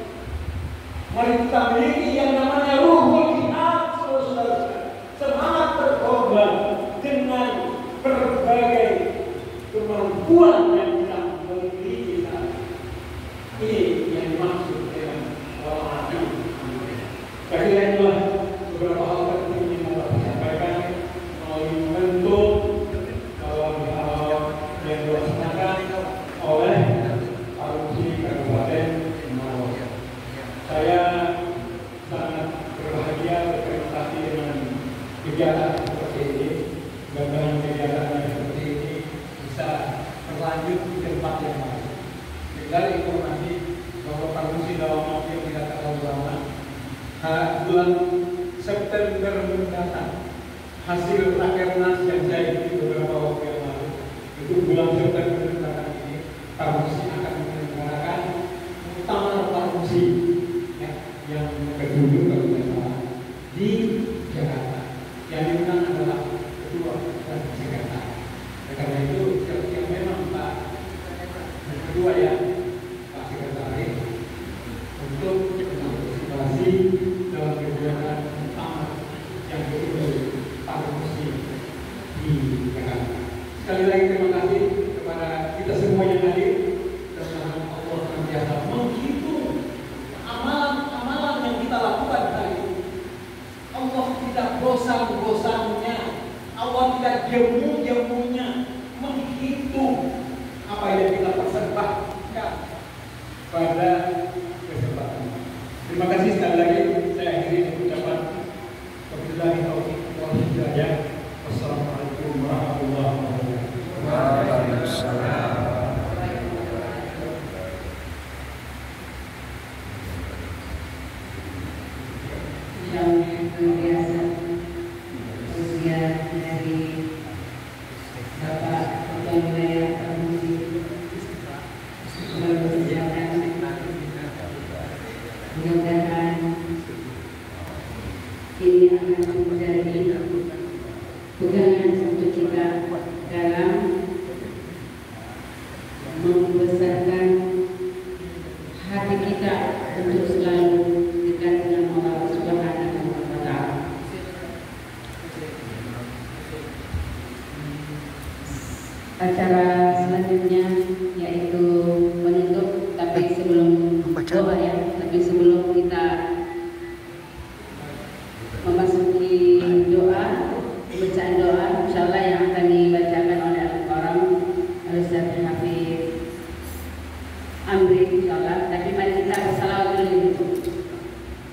Mari kita miliki yang namanya ruhul jihad, saudara-saudara. Semangat berkorban. kemampuan yang kita miliki saat ini yang dimaksud dengan hati. Saya kira itulah beberapa hal penting yang dapat disampaikan melalui bentuk hal yang dilaksanakan oleh Parumsi Kabupaten Maros. Saya sangat berbahagia, berterima kasih dengan kegiatan seperti ini, dan dengan kegiatan yang seperti ini bisa berlanjut di tempat yang lain. Dari informasi bahwa Parumsi dalam waktu yang tidak terlalu lama, bulan September mendatang, hasil rakernas yang saya ikuti beberapa waktu yang lalu, itu bulan September mendatang ini Parumsi akan menyelenggarakan muktamar Parumsi yang kedua kalau tidak salah di Jakarta. Yang diundang adalah Ketua dan Sekretaris. Karena itu yang memang Pak Ketua ya Pak Sekretaris untuk berpartisipasi dalam kegiatan muktamar yang kedua Parumsi di Jakarta. Sekali lagi terima kasih kepada kita semua yang hadir, dan Allah senantiasa menghitung amalan-amalan yang kita lakukan hari ini. Allah tidak bosan-bosannya, Allah tidak jemu-jemunya menghitung apa yang kita persembahkan pada kesempatan. Terima kasih sekali lagi. Saya akhiri ucapan wabillahi taufiq wal hidayah. Wassalamualaikum warahmatullahi wabarakatuh. Waalaikumsalam. Yang biasa usia dari Bapak Ketua Wilayah Parumsi berjalan, mudah-mudahan ini akan menjadi pegangan untuk kita dalam membesarkan hati kita untuk selalu dekat dengan Allah Subhanahu wa Ta'ala. Acara selanjutnya yaitu penutup, tapi sebelum doa ya, tapi sebelum kita memasuki doa, bacaan doa, insyaallah yang akan dibacakan oleh Al-Karam Al-Ustaz Hafiz Amri insyaallah. Tapi mari kita bersalawat dulu.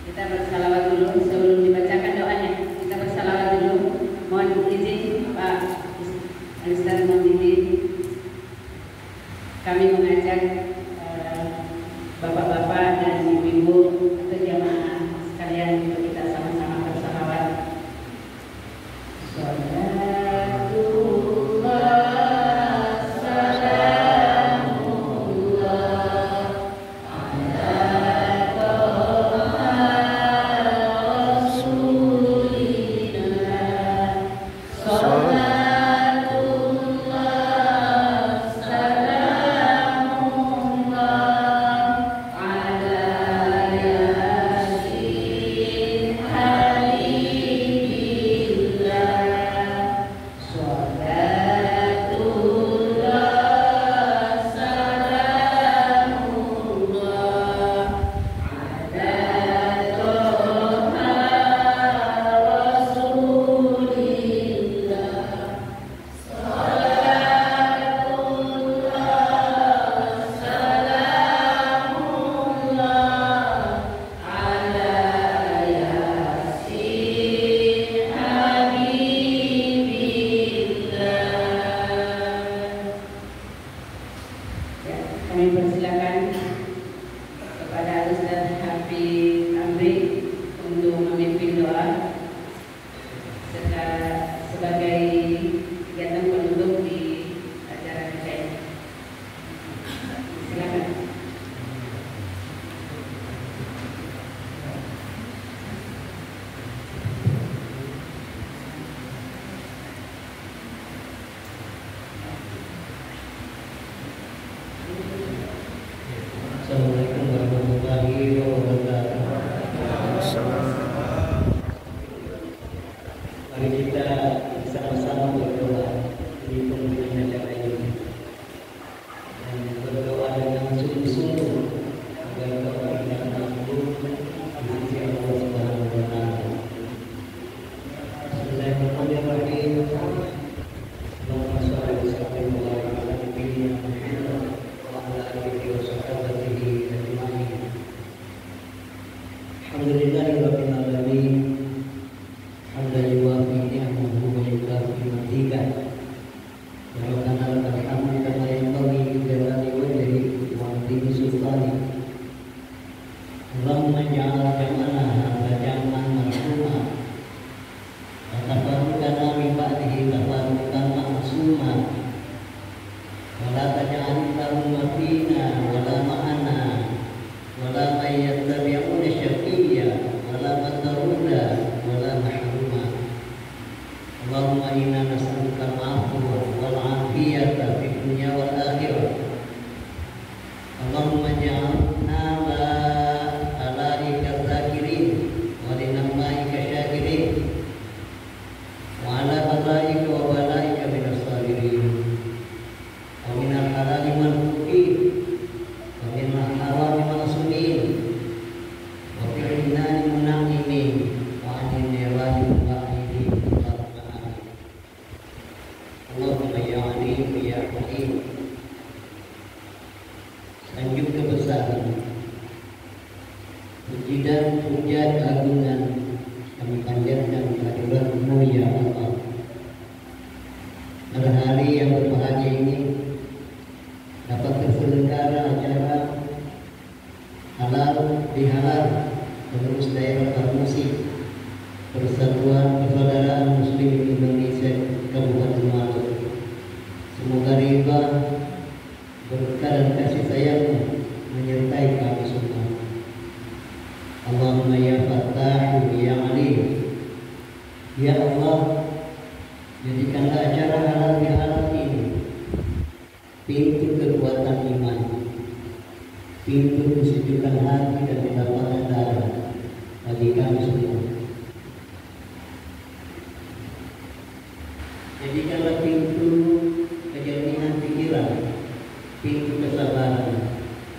Kita bersalawat dulu sebelum dibacakan doanya. Kita bersalawat dulu. Mohon izin Pak Ustaz, mohon izin kami mengajak bapak-bapak dan ibu-ibu atau jamaah sekalian untuk kita sama-sama bersalawat. Bismillahirrahmanirrahim. Allahumma shalli wa sallim ala nabiyyina Muhammad wa ala alihi wa sahbihi ajma'in. Alhamdulillahirabbil alamin. Hamdan yuwafi ni'amahu wa yukafi madidah. Ya Rabbana lakal hamdu kama yanbaghi li jalali wajhika wa 'azimi sultanik. Allahumma ja'al jam'ana hadza jam'an marhuma wa tafarruqana min ba'dihi tafarruqan ma'suma wa la taj'al lahum fina wa la ma'ana wa la man yattabi'una syaqiyya wa la mataruna wa la mahruma. Allahumma inna nas'aluka al-'afwa wal 'afiyata fid dunya wal akhirah. Allahumma ja'alna sanjung kebesaran, puji dan puja keagungan kami panjatkan kehadirat-Mu ya Allah. Pada hari yang berbahagia ini dapat terselenggara acara halal bihalal pengurus daerah Parmusi Persatuan Persaudaraan Muslim Indonesia Kabupaten Maluku. Semoga riba berkah dan kasih sayang-Mu menyertai kami semua. Allahumma ya Fattahu ya Alim. Ya Allah, jadikanlah acara halal bihalal ini pintu kekuatan iman, pintu kesejukan hati dan pendapatan darah bagi kami semua. Jadikanlah pintu kejernihan pikiran, pintu kesabaran,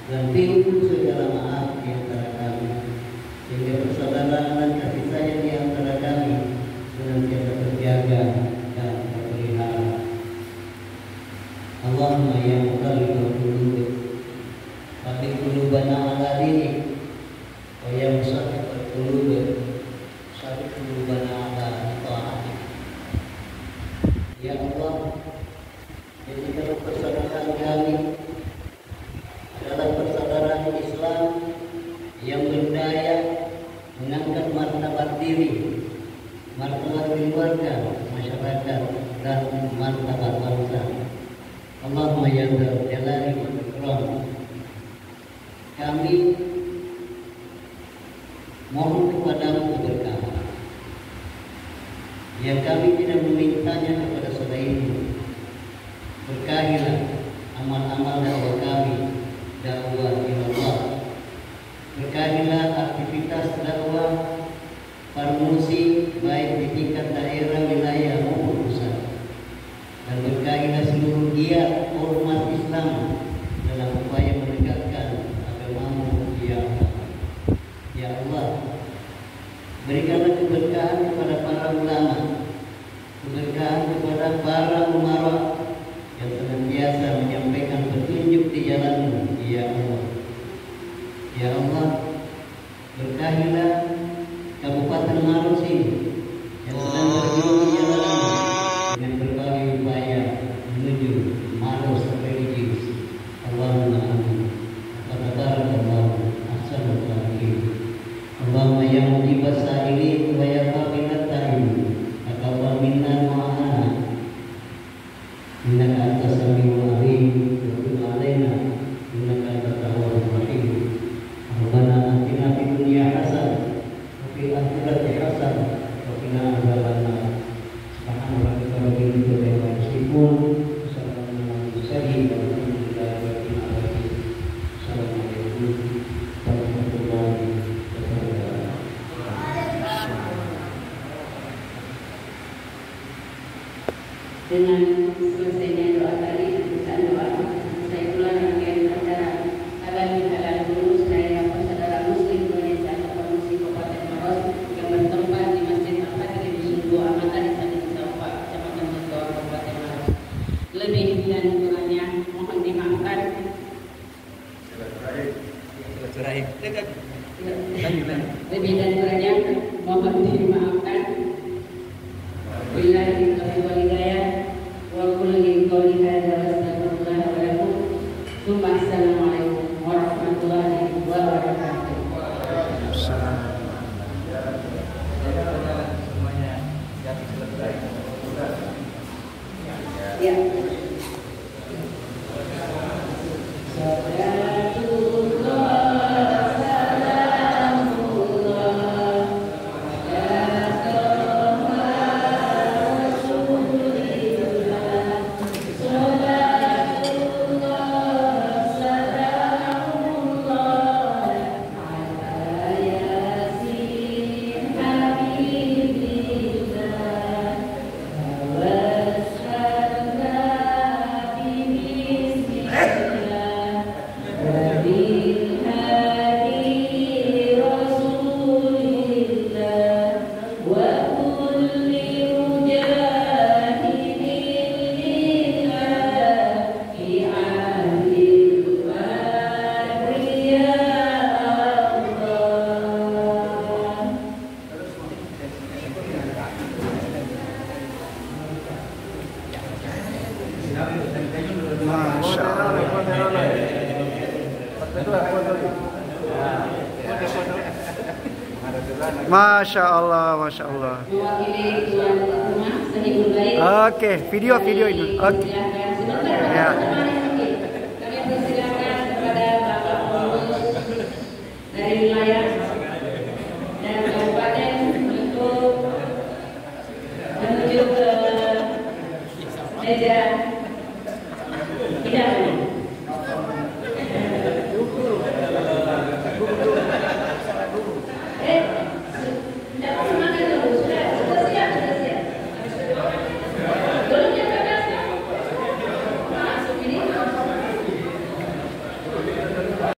dan pintu segala maaf di antara kami, sehingga persaudaraan dan kasih sayang di antara kami senantiasa terjaga dan terpelihara. Allahumma ya muqallibal qulub, tsabbit qulubana ala dinik, wa ya musarrifal qulub, tsabbit qulubana ala ta'atik. Ya Allah, jadikanlah persaudaraan kami adalah persaudaraan Islam yang berdaya mengangkat martabat diri, martabat keluarga, masyarakat, dan martabat bangsa. Allahumma ya Dzal Jalali wal Ikram, kami mohon kepadamu keberkahan yang kami tidak memintanya kepada selain-Mu. Berkahilah amal-amal dakwah kami, dakwah ilallah. Berkahilah aktivitas dakwah Parmusi baik di tingkat daerah, wilayah maupun pusat. Dan berkahilah seluruh giat ormas Islam dalam upaya menegakkan agama-Mu ya Allah. Ya Allah, berikanlah keberkahan kepada para ulama, keberkahan kepada para umarah yang senantiasa menyampaikan petunjuk di jalan-Mu ya Allah. Ya Allah, berkahilah Kabupaten Maros ini yang sedang berjuang di jalan-Mu dengan berbagai upaya menuju Maros religius. Allahumma amin. Barakallahu ahsanul khaliqin. Allahumma ya mujibas sa'ilin wa ya qabilat ta'im, taqabbal minna ma'ana innaka antas samiul alim wa tub 'alaina innaka antat tawwabur rahim. Rabbana atina fid dunya hasanah wa fil akhirati hasanah wa qina adzabannar. Subhana rabbika rabbil izzati amma yasifun, wa salamun 'alal mursalin, walhamdulillahi rabbil alamin. Assalamualaikum warahmatullahi wabarakatuh. Dengan selesainya doa tadi, ucapan doa, saya pula rangkaian acara halal bihalal pengurus daerah Persaudaraan Muslim Indonesia atau Parmusi Kabupaten Maros yang bertempat di Masjid Al-Fatih di Sumbu Amatan di Sabit taufiq wal hidayah. Wa qul qawli hadza wa astaghfirullah wa lakum. Assalamualaikum warahmatullahi wabarakatuh. Ya. Masya Allah, Masya Allah. Mewakili tuan rumah seni baik. Oke, video itu. Oke. Ya. Kami persilakan kepada Bapak Pengurus dari wilayah